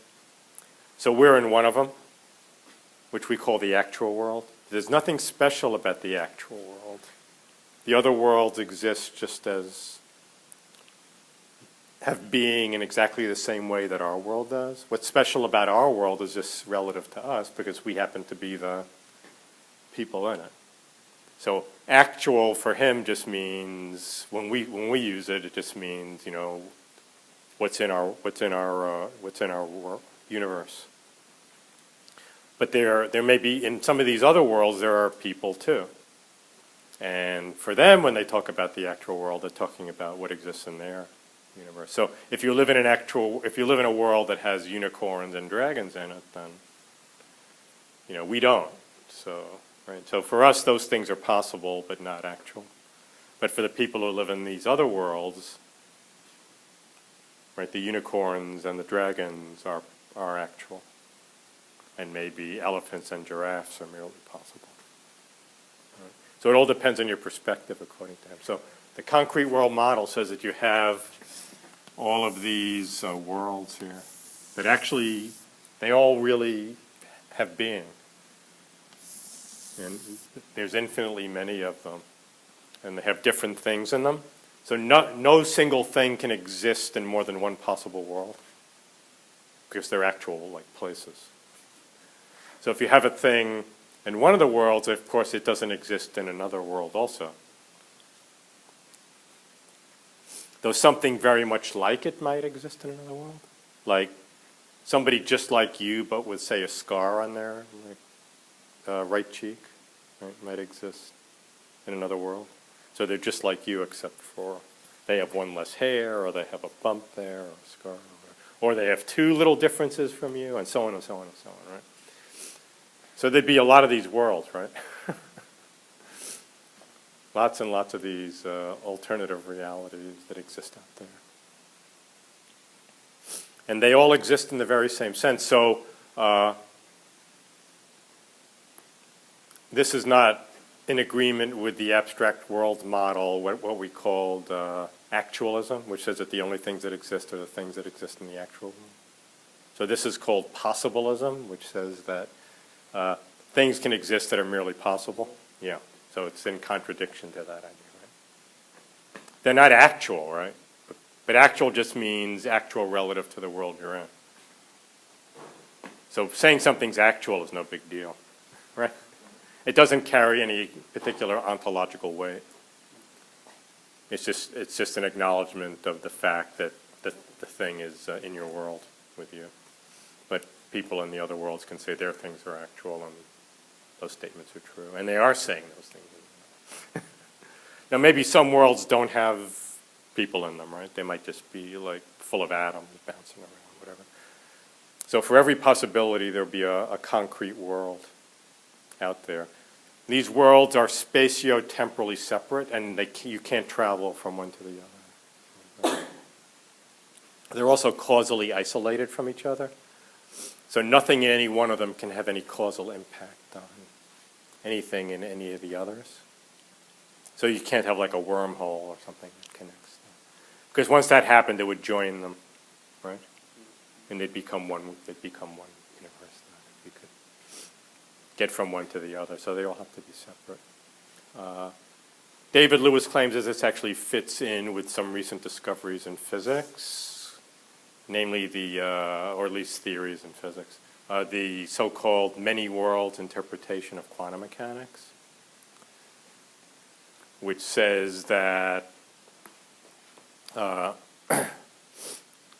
So we're in one of them, which we call the actual world. There's nothing special about the actual world. The other worlds exist just as have being in exactly the same way that our world does. What's special about our world is just relative to us because we happen to be the people in it. So actual for him just means, when we use it, it just means, what's in our universe. But there may be, in some of these other worlds, there are people too. And for them, when they talk about the actual world, they're talking about what exists in their universe. So if you live in a world that has unicorns and dragons in it, then we don't. So right. So for us, those things are possible, but not actual. But for the people who live in these other worlds, right, the unicorns and the dragons are actual. And maybe elephants and giraffes are merely possible. Right. So it all depends on your perspective, according to him. So the concrete world model says that you have all of these worlds here that actually, they all really have being. And there's infinitely many of them. And they have different things in them. So no single thing can exist in more than one possible world, because they're actual like places. So if you have a thing in one of the worlds, of course it doesn't exist in another world also. Though something very much like it might exist in another world. Like somebody just like you, but with, say, a scar on their right cheek, right, might exist in another world. So they're just like you, except for they have one less hair, or they have a bump there, or a scar, or they have two little differences from you, and so on and so on and so on, right? So there'd be a lot of these worlds, right? Lots and lots of these alternative realities that exist out there. And they all exist in the very same sense. So this is not in agreement with the abstract world model, what we called actualism, which says that the only things that exist are the things that exist in the actual world. So this is called possibilism, which says that things can exist that are merely possible. Yeah, so it's in contradiction to that idea, right? They're not actual, right? But actual just means actual relative to the world you're in. So saying something's actual is no big deal, right? It doesn't carry any particular ontological weight. It's just an acknowledgement of the fact that the thing is in your world with you. But people in the other worlds can say their things are actual, and those statements are true. And they are saying those things. Now, maybe some worlds don't have people in them, right? They might just be like full of atoms bouncing around, whatever. So for every possibility, there'll be a concrete world out there. These worlds are spatio-temporally separate, and you can't travel from one to the other. They're also causally isolated from each other. So nothing in any one of them can have any causal impact on anything in any of the others. So you can't have like a wormhole or something that connects them. Because once that happened, it would join them, right? And they'd become one universe. You could get from one to the other, so they all have to be separate. David Lewis claims that this actually fits in with some recent discoveries in physics, namely or at least theories in physics, the so-called many worlds interpretation of quantum mechanics, which says that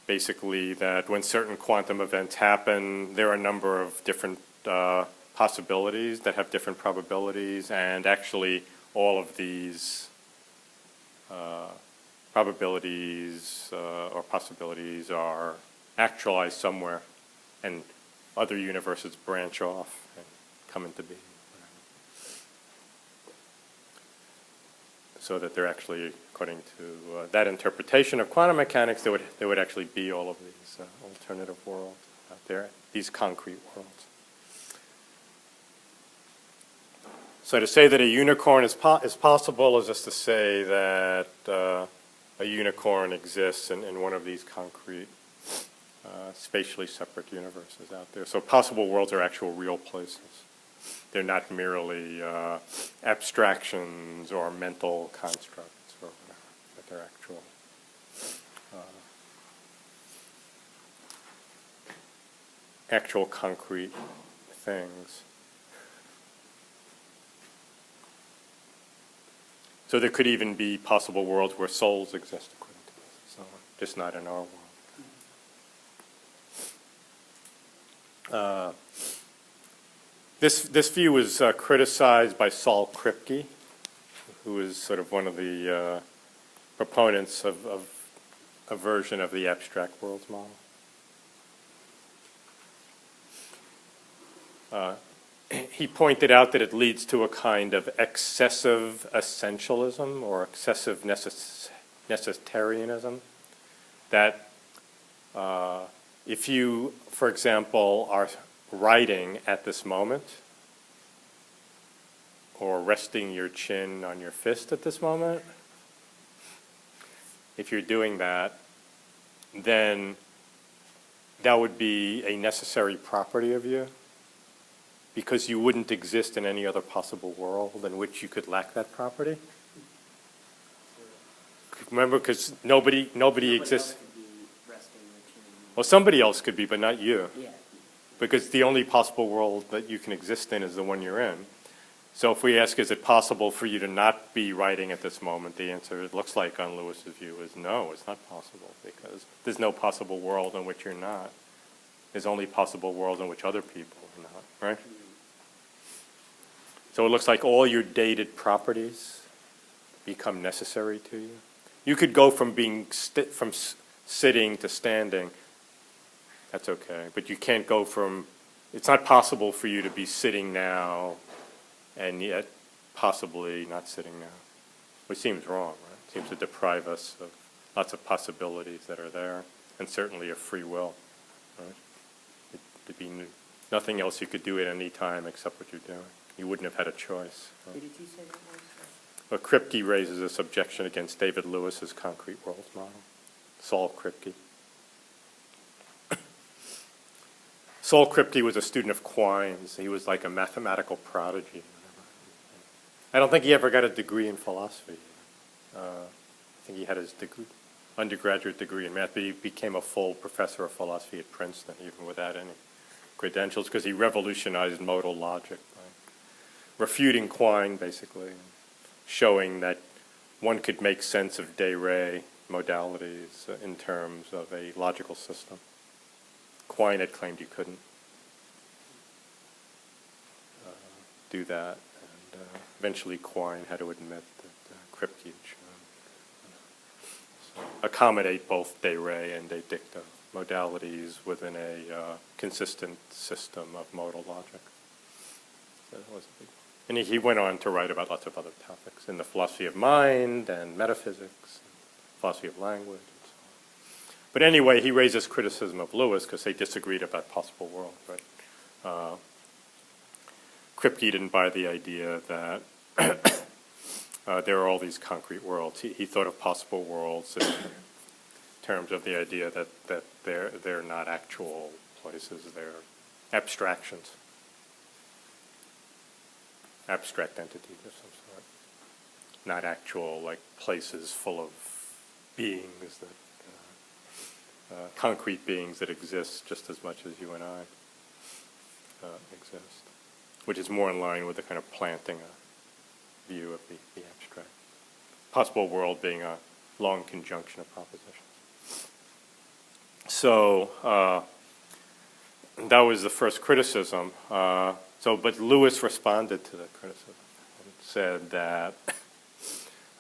basically that when certain quantum events happen, there are a number of different possibilities that have different probabilities, and actually all of these probabilities or possibilities are actualized somewhere, and other universes branch off and come into being. So that they're actually, according to that interpretation of quantum mechanics, there would actually be all of these alternative worlds out there, these concrete worlds. So to say that a unicorn is possible is just to say that a unicorn exists in one of these concrete, spatially separate universes out there. So possible worlds are actual real places. They're not merely abstractions or mental constructs or whatever, but they're actual concrete things. So there could even be possible worlds where souls exist, according to this, so just not in our world. This view was criticized by Saul Kripke, who is sort of one of the proponents of a version of the abstract worlds model. He pointed out that it leads to a kind of excessive essentialism or excessive necessitarianism, that if you, for example, are writing at this moment or resting your chin on your fist at this moment, if you're doing that, then that would be a necessary property of you, because you wouldn't exist in any other possible world in which you could lack that property. Remember, because nobody exists. Well, somebody else could be, but not you. Yeah. Because the only possible world that you can exist in is the one you're in. So if we ask, is it possible for you to not be writing at this moment, the answer, it looks like on Lewis's view, is no, it's not possible, because there's no possible world in which you're not. There's only possible world in which other people are not, right? So it looks like all your dated properties become necessary to you. You could go from being sitting to standing. That's okay, but you can't go from. It's not possible for you to be sitting now, and yet possibly not sitting now, which seems wrong, right? It seems to deprive us of lots of possibilities that are there, and certainly of free will, right? It'd be nothing else you could do at any time except what you're doing. You wouldn't have had a choice. Right? Did you say that was? But Kripke raises this objection against David Lewis's concrete worlds model. Saul Kripke. Saul Kripke was a student of Quine's. He was like a mathematical prodigy. I don't think he ever got a degree in philosophy. I think he had his undergraduate degree in math, but he became a full professor of philosophy at Princeton, even without any credentials, because he revolutionized modal logic by refuting Quine, basically, showing that one could make sense of de re modalities in terms of a logical system. Quine had claimed you couldn't do that, and eventually Quine had to admit that Kripke had shown. Accommodate both de re and de dicto modalities within a consistent system of modal logic. So that was a big. And he went on to write about lots of other topics in the philosophy of mind and metaphysics, and philosophy of language, and so on. But anyway, he raises criticism of Lewis because they disagreed about possible worlds, right? Kripke didn't buy the idea that there are all these concrete worlds. He thought of possible worlds in terms of the idea that they're not actual places, they're abstractions. Abstract entities of some sort, not actual like places full of beings that concrete beings that exist just as much as you and I exist, which is more in line with the kind of planting a view of the abstract. Possible world being a long conjunction of propositions. So that was the first criticism. But Lewis responded to the criticism and said that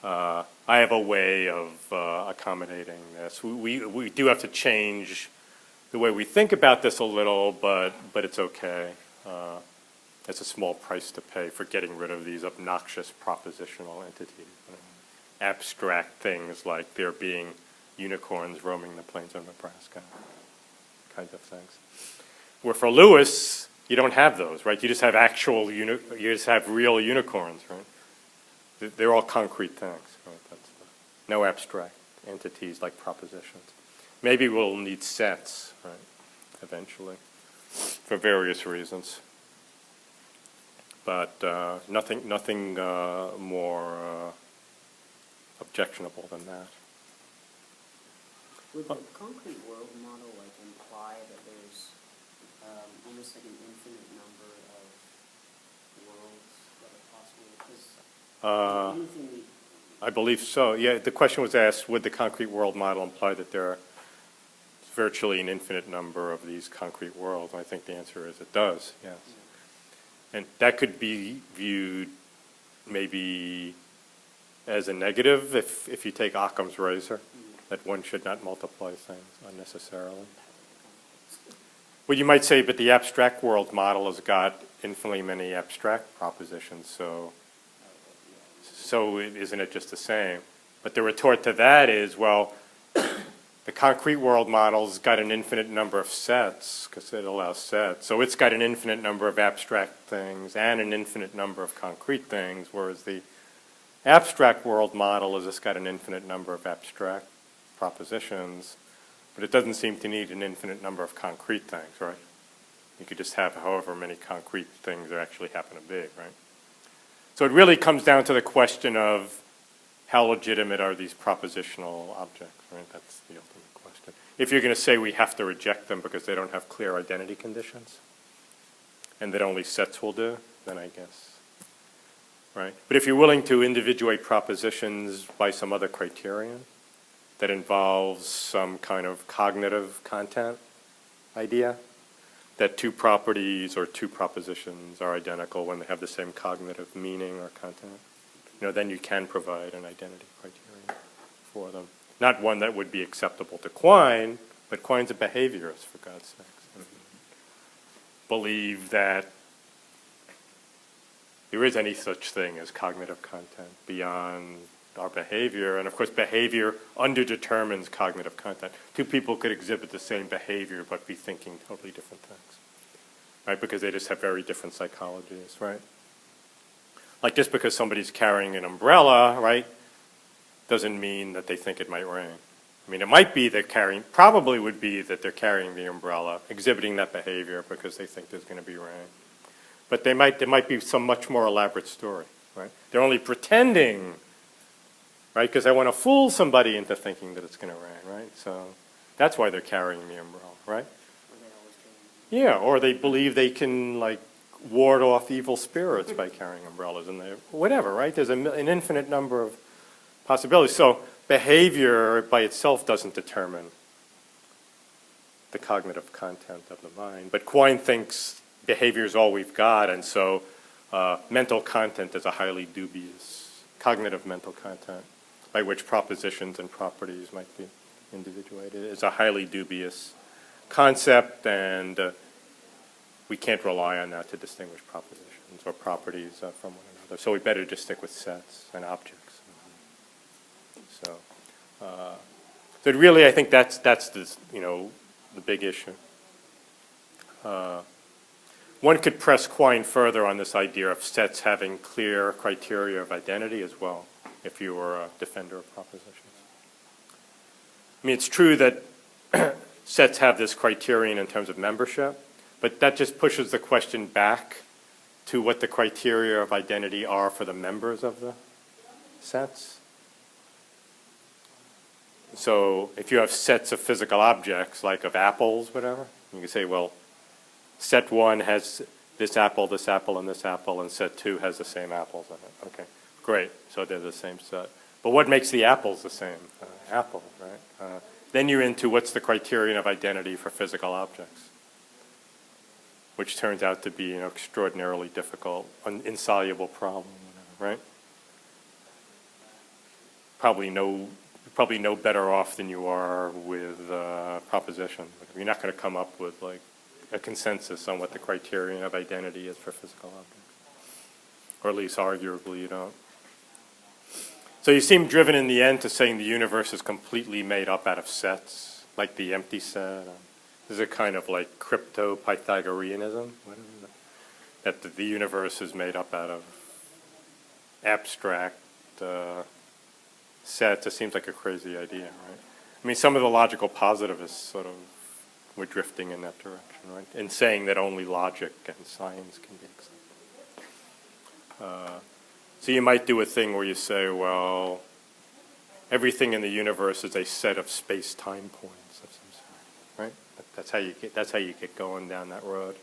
I have a way of accommodating this. We do have to change the way we think about this a little, but it's okay. It's a small price to pay for getting rid of these obnoxious propositional entities, abstract things like there being unicorns roaming the plains of Nebraska, kinds of things. Where for Lewis, you don't have those, right? You just have you just have real unicorns, right? They're all concrete things, right? No abstract entities like propositions. Maybe we'll need sets, right? Eventually, for various reasons. But nothing more objectionable than that. Would the concrete world model imply that there's almost like an infinite number of worlds that are possible? Because I believe so. Yeah, the question was asked, would the concrete world model imply that there are virtually an infinite number of these concrete worlds? I think the answer is it does, yes. And that could be viewed maybe as a negative if you take Occam's razor, that one should not multiply things unnecessarily. Well, you might say, but the abstract world model has got infinitely many abstract propositions, so isn't it just the same? But the retort to that is, well, the concrete world model's got an infinite number of sets, because it allows sets. So it's got an infinite number of abstract things and an infinite number of concrete things, whereas the abstract world model has just got an infinite number of abstract propositions, but it doesn't seem to need an infinite number of concrete things, right? You could just have however many concrete things there actually happen to be, right? So it really comes down to the question of how legitimate are these propositional objects, right? That's the ultimate question. If you're going to say we have to reject them because they don't have clear identity conditions and that only sets will do, then I guess, right? But if you're willing to individuate propositions by some other criterion that involves some kind of cognitive content idea, that two properties or two propositions are identical when they have the same cognitive meaning or content, then you can provide an identity criterion for them. Not one that would be acceptable to Quine, but Quine's a behaviorist, for God's sakes. Believe that there is any such thing as cognitive content beyond our behavior, and of course behavior underdetermines cognitive content. Two people could exhibit the same behavior but be thinking totally different things, right? Because they just have very different psychologies, right? Like just because somebody's carrying an umbrella, right, doesn't mean that they think it might rain. I mean, it might be probably would be that they're carrying the umbrella, exhibiting that behavior because they think there's going to be rain. But there might be some much more elaborate story, right? They're only pretending, right, because they want to fool somebody into thinking that it's going to rain, right? So that's why they're carrying the umbrella, right? Yeah, or they believe they can, like, ward off evil spirits by carrying umbrellas, and whatever, right? There's an infinite number of possibilities. So behavior by itself doesn't determine the cognitive content of the mind. But Quine thinks behavior is all we've got, and so mental content is a highly dubious, cognitive mental content, by which propositions and properties might be individuated, is a highly dubious concept, and we can't rely on that to distinguish propositions or properties from one another. So we better just stick with sets and objects. So really, I think that's the the big issue. One could press Quine further on this idea of sets having clear criteria of identity as well, if you were a defender of propositions. I mean, it's true that sets have this criterion in terms of membership, but that just pushes the question back to what the criteria of identity are for the members of the sets. So if you have sets of physical objects, like of apples, whatever, you can say, well, set 1 has this apple, and this apple, and set 2 has the same apples in it. Okay, great. So they're the same set. But what makes the apples the same apple, right? Then you're into what's the criterion of identity for physical objects, which turns out to be an extraordinarily difficult, insoluble problem, right? Probably no better off than you are with proposition. You're not going to come up with like a consensus on what the criterion of identity is for physical objects, or at least arguably you don't. So you seem driven in the end to saying the universe is completely made up out of sets, like the empty set. This is a kind of like crypto-Pythagoreanism, that the universe is made up out of abstract sets. It seems like a crazy idea, right? I mean, some of the logical positivists sort of were drifting in that direction, right? In saying that only logic and science can be accepted. So you might do a thing where you say, well, everything in the universe is a set of space-time points of some sort, right? That's how you get going down that road.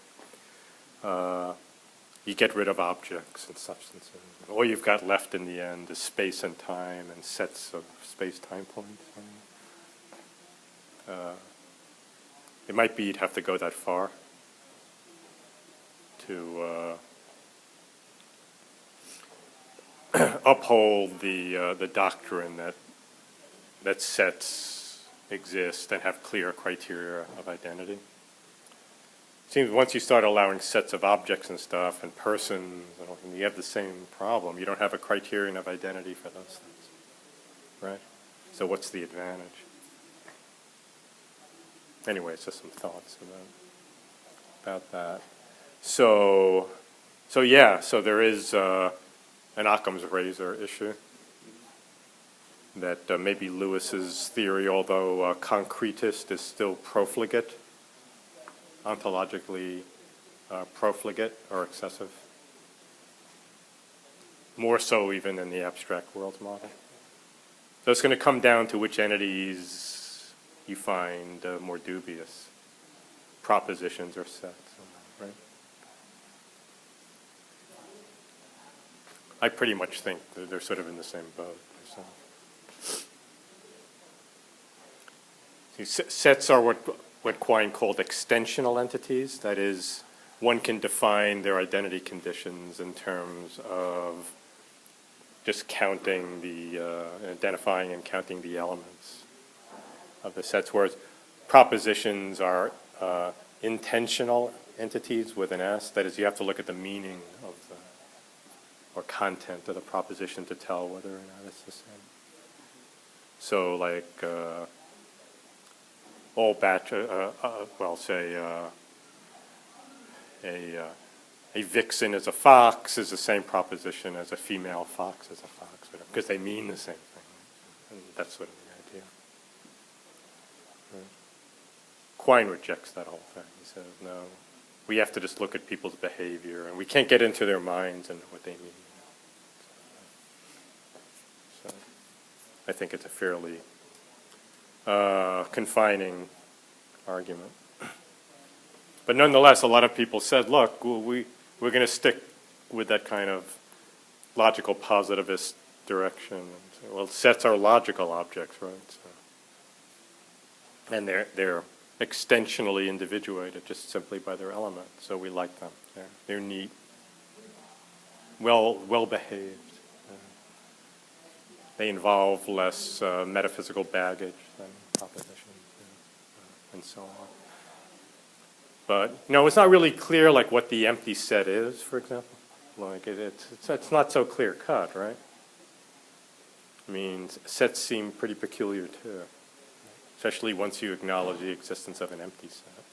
You get rid of objects and substances. All you've got left in the end is space and time and sets of space-time points. it might be you'd have to go that far to uphold the doctrine that sets exist and have clear criteria of identity. It seems once you start allowing sets of objects and stuff and persons, you have the same problem. You don't have a criterion of identity for those things, right? So what's the advantage? Anyway, it's just some thoughts about that. So there is an Occam's razor issue that maybe Lewis's theory, although concretist, is still profligate, ontologically profligate or excessive. More so even than the abstract worlds model. So it's going to come down to which entities you find more dubious, propositions or sets, right? I pretty much think that they're sort of in the same boat. Sets are what Quine called extensional entities. That is, one can define their identity conditions in terms of just counting identifying and counting the elements of the sets, whereas propositions are intentional entities with an S. That is, you have to look at the meaning of or content of the proposition to tell whether or not it's the same. So, like, all batch, say a vixen is a fox is the same proposition as a female fox is a fox, because they mean the same thing. And that's sort of the idea. Right. Quine rejects that whole thing. He says, no, we have to just look at people's behavior, and we can't get into their minds and what they mean. So I think it's a fairly confining argument. But nonetheless, a lot of people said, look, we're going to stick with that kind of logical positivist direction. And say, well, sets are logical objects, right? So, and they're extensionally individuated just simply by their elements. So we like them. They're neat, well behaved. They involve less metaphysical baggage than propositions and so on. But it's not really clear, like, what the empty set is, for example. Like, it's not so clear cut, right? I mean, sets seem pretty peculiar too, especially once you acknowledge the existence of an empty set.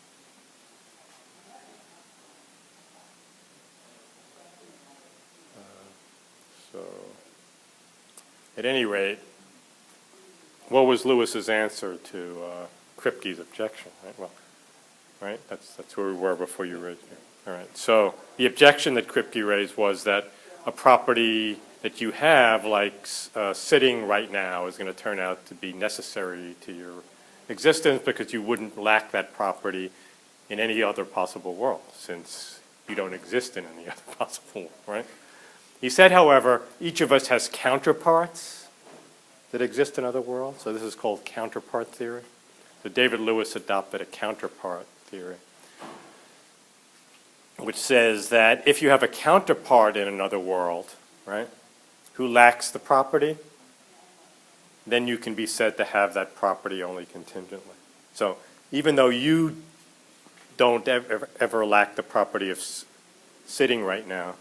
So, at any rate, what was Lewis's answer to Kripke's objection? Right. Well. Right? That's where we were before you raised it. All right. So the objection that Kripke raised was that a property that you have, like sitting right now, is going to turn out to be necessary to your existence because you wouldn't lack that property in any other possible world, since you don't exist in any other possible world, right? He said, however, each of us has counterparts that exist in other worlds. So this is called counterpart theory. So David Lewis adopted a counterpart theory, which says that if you have a counterpart in another world, right, who lacks the property, then you can be said to have that property only contingently. So even though you don't ever lack the property of sitting right now,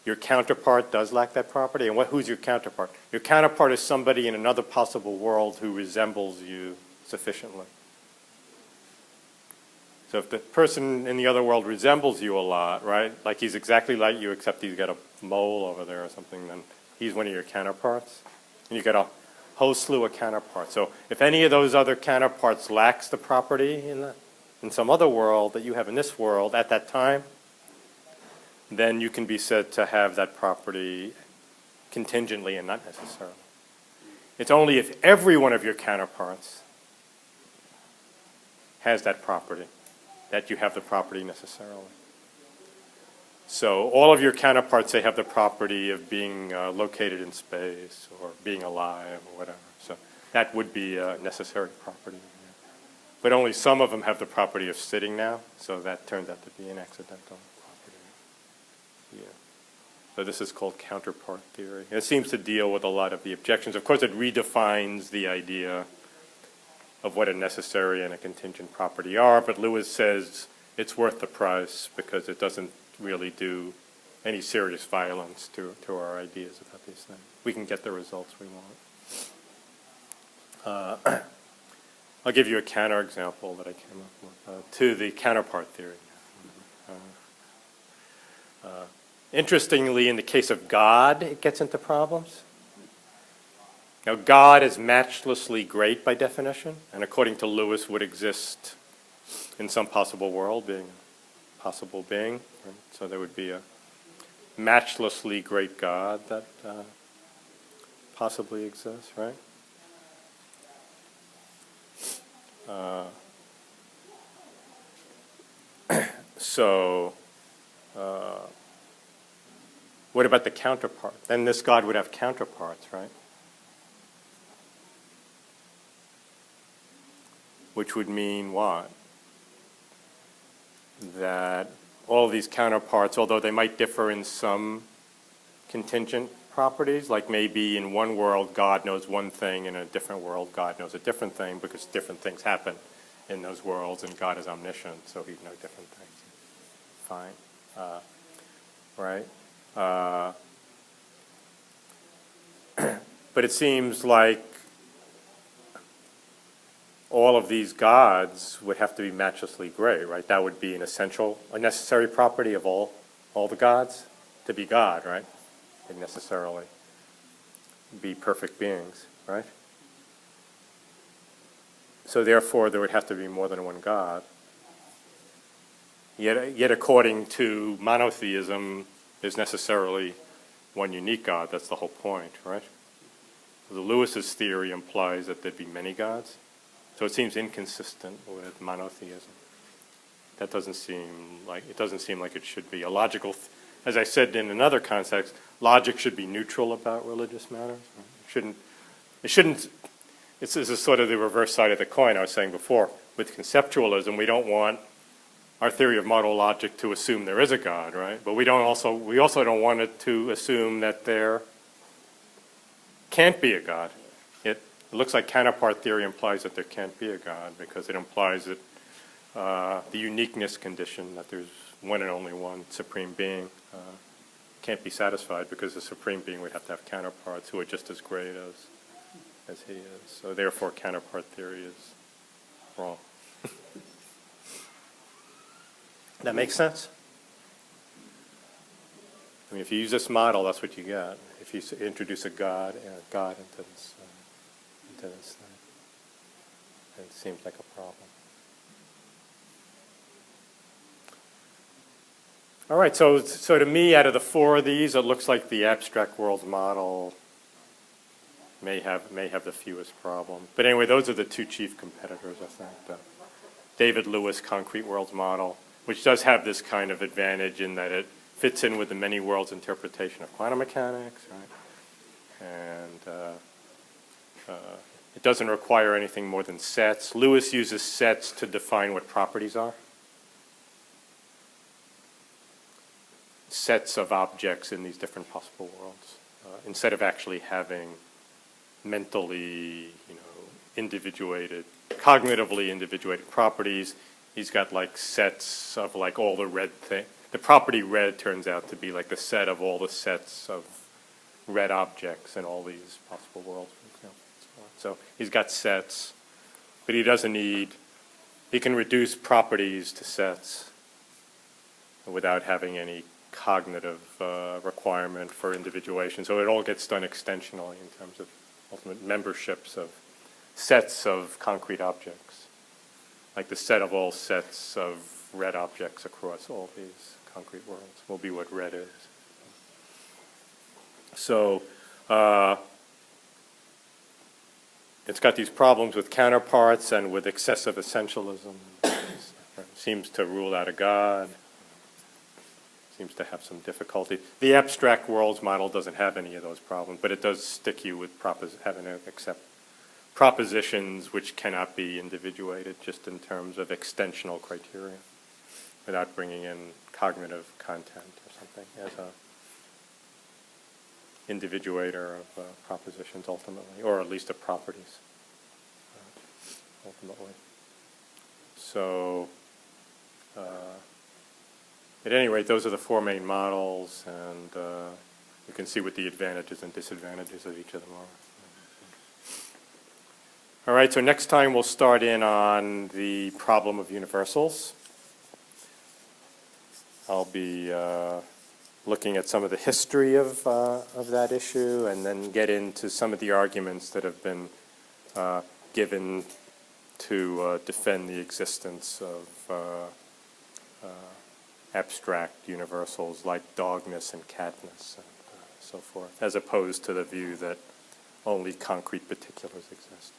your counterpart does lack that property. And who's your counterpart? Your counterpart is somebody in another possible world who resembles you sufficiently. So if the person in the other world resembles you a lot, right, like he's exactly like you except he's got a mole over there or something, then he's one of your counterparts. And you get a whole slew of counterparts. So if any of those other counterparts lacks the property in some other world that you have in this world at that time, then you can be said to have that property contingently and not necessarily. It's only if every one of your counterparts has that property that you have the property necessarily. So all of your counterparts, they have the property of being located in space or being alive or whatever. So that would be a necessary property. but only some of them have the property of sitting now, so that turns out to be an accidental property. Yeah. So this is called counterpart theory. It seems to deal with a lot of the objections. Of course, it redefines the idea of what a necessary and a contingent property are, but Lewis says it's worth the price because it doesn't really do any serious violence to our ideas about these things. We can get the results we want. I'll give you a counterexample that I came up with to the counterpart theory. Interestingly, in the case of God, it gets into problems. Now, God is matchlessly great by definition, and according to Lewis, would exist in some possible world, being a possible being. Right? So there would be a matchlessly great God that possibly exists, right? What about the counterpart? Then this God would have counterparts, right? Which would mean what? That all of these counterparts, although they might differ in some contingent properties, like maybe in one world God knows one thing, in a different world God knows a different thing, because different things happen in those worlds, and God is omniscient, so he'd know different things. Fine. Right? But it seems like all of these gods would have to be matchlessly great, right? That would be an essential, a necessary property of all the gods to be God, right? They'd necessarily be perfect beings, right? So therefore, there would have to be more than one God. Yet according to monotheism, there's necessarily one unique God. That's the whole point, right? The Lewis's theory implies that there'd be many gods. So it seems inconsistent with monotheism. That doesn't seem like it should be a logical. As I said in another context, logic should be neutral about religious matters. It shouldn't. This is sort of the reverse side of the coin I was saying before. With conceptualism, we don't want our theory of modal logic to assume there is a God, right? But we also don't want it to assume that there can't be a God. It looks like counterpart theory implies that there can't be a God because it implies that the uniqueness condition, that there's one and only one supreme being, can't be satisfied because the supreme being would have to have counterparts who are just as great as he is. So therefore, counterpart theory is wrong. That makes sense? I mean, if you use this model, that's what you get. If you introduce a God into this thing, it seems like a problem. All right, so to me, out of the four of these, it looks like the abstract world model may have the fewest problems. But anyway, those are the two chief competitors, I think. The David Lewis concrete worlds model, which does have this kind of advantage in that it fits in with the many worlds interpretation of quantum mechanics, right? And it doesn't require anything more than sets. Lewis uses sets to define what properties are. Sets of objects in these different possible worlds, instead of actually having mentally, individuated, cognitively individuated properties. He's got like sets of like all the red thing. The property red turns out to be like the set of all the sets of red objects in all these possible worlds, for example. So he's got sets, but he can reduce properties to sets without having any cognitive requirement for individuation. So it all gets done extensionally in terms of ultimate memberships of sets of concrete objects, like the set of all sets of red objects across all these concrete worlds will be what red is. So it's got these problems with counterparts and with excessive essentialism. It seems to rule out a God. Seems to have some difficulty. The abstract worlds model doesn't have any of those problems, but it does stick you with having to accept propositions which cannot be individuated just in terms of extensional criteria without bringing in cognitive content or something as a individuator of propositions ultimately, or at least of properties ultimately. So at any rate, those are the four main models, and you can see what the advantages and disadvantages of each of them are. All right, so next time we'll start in on the problem of universals. I'll be looking at some of the history of that issue, and then get into some of the arguments that have been given to defend the existence of abstract universals like dogness and catness and so forth, as opposed to the view that only concrete particulars exist.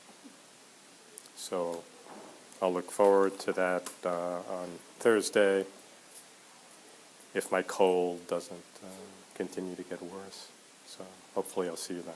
So I'll look forward to that on Thursday, if my cold doesn't continue to get worse. So hopefully I'll see you then.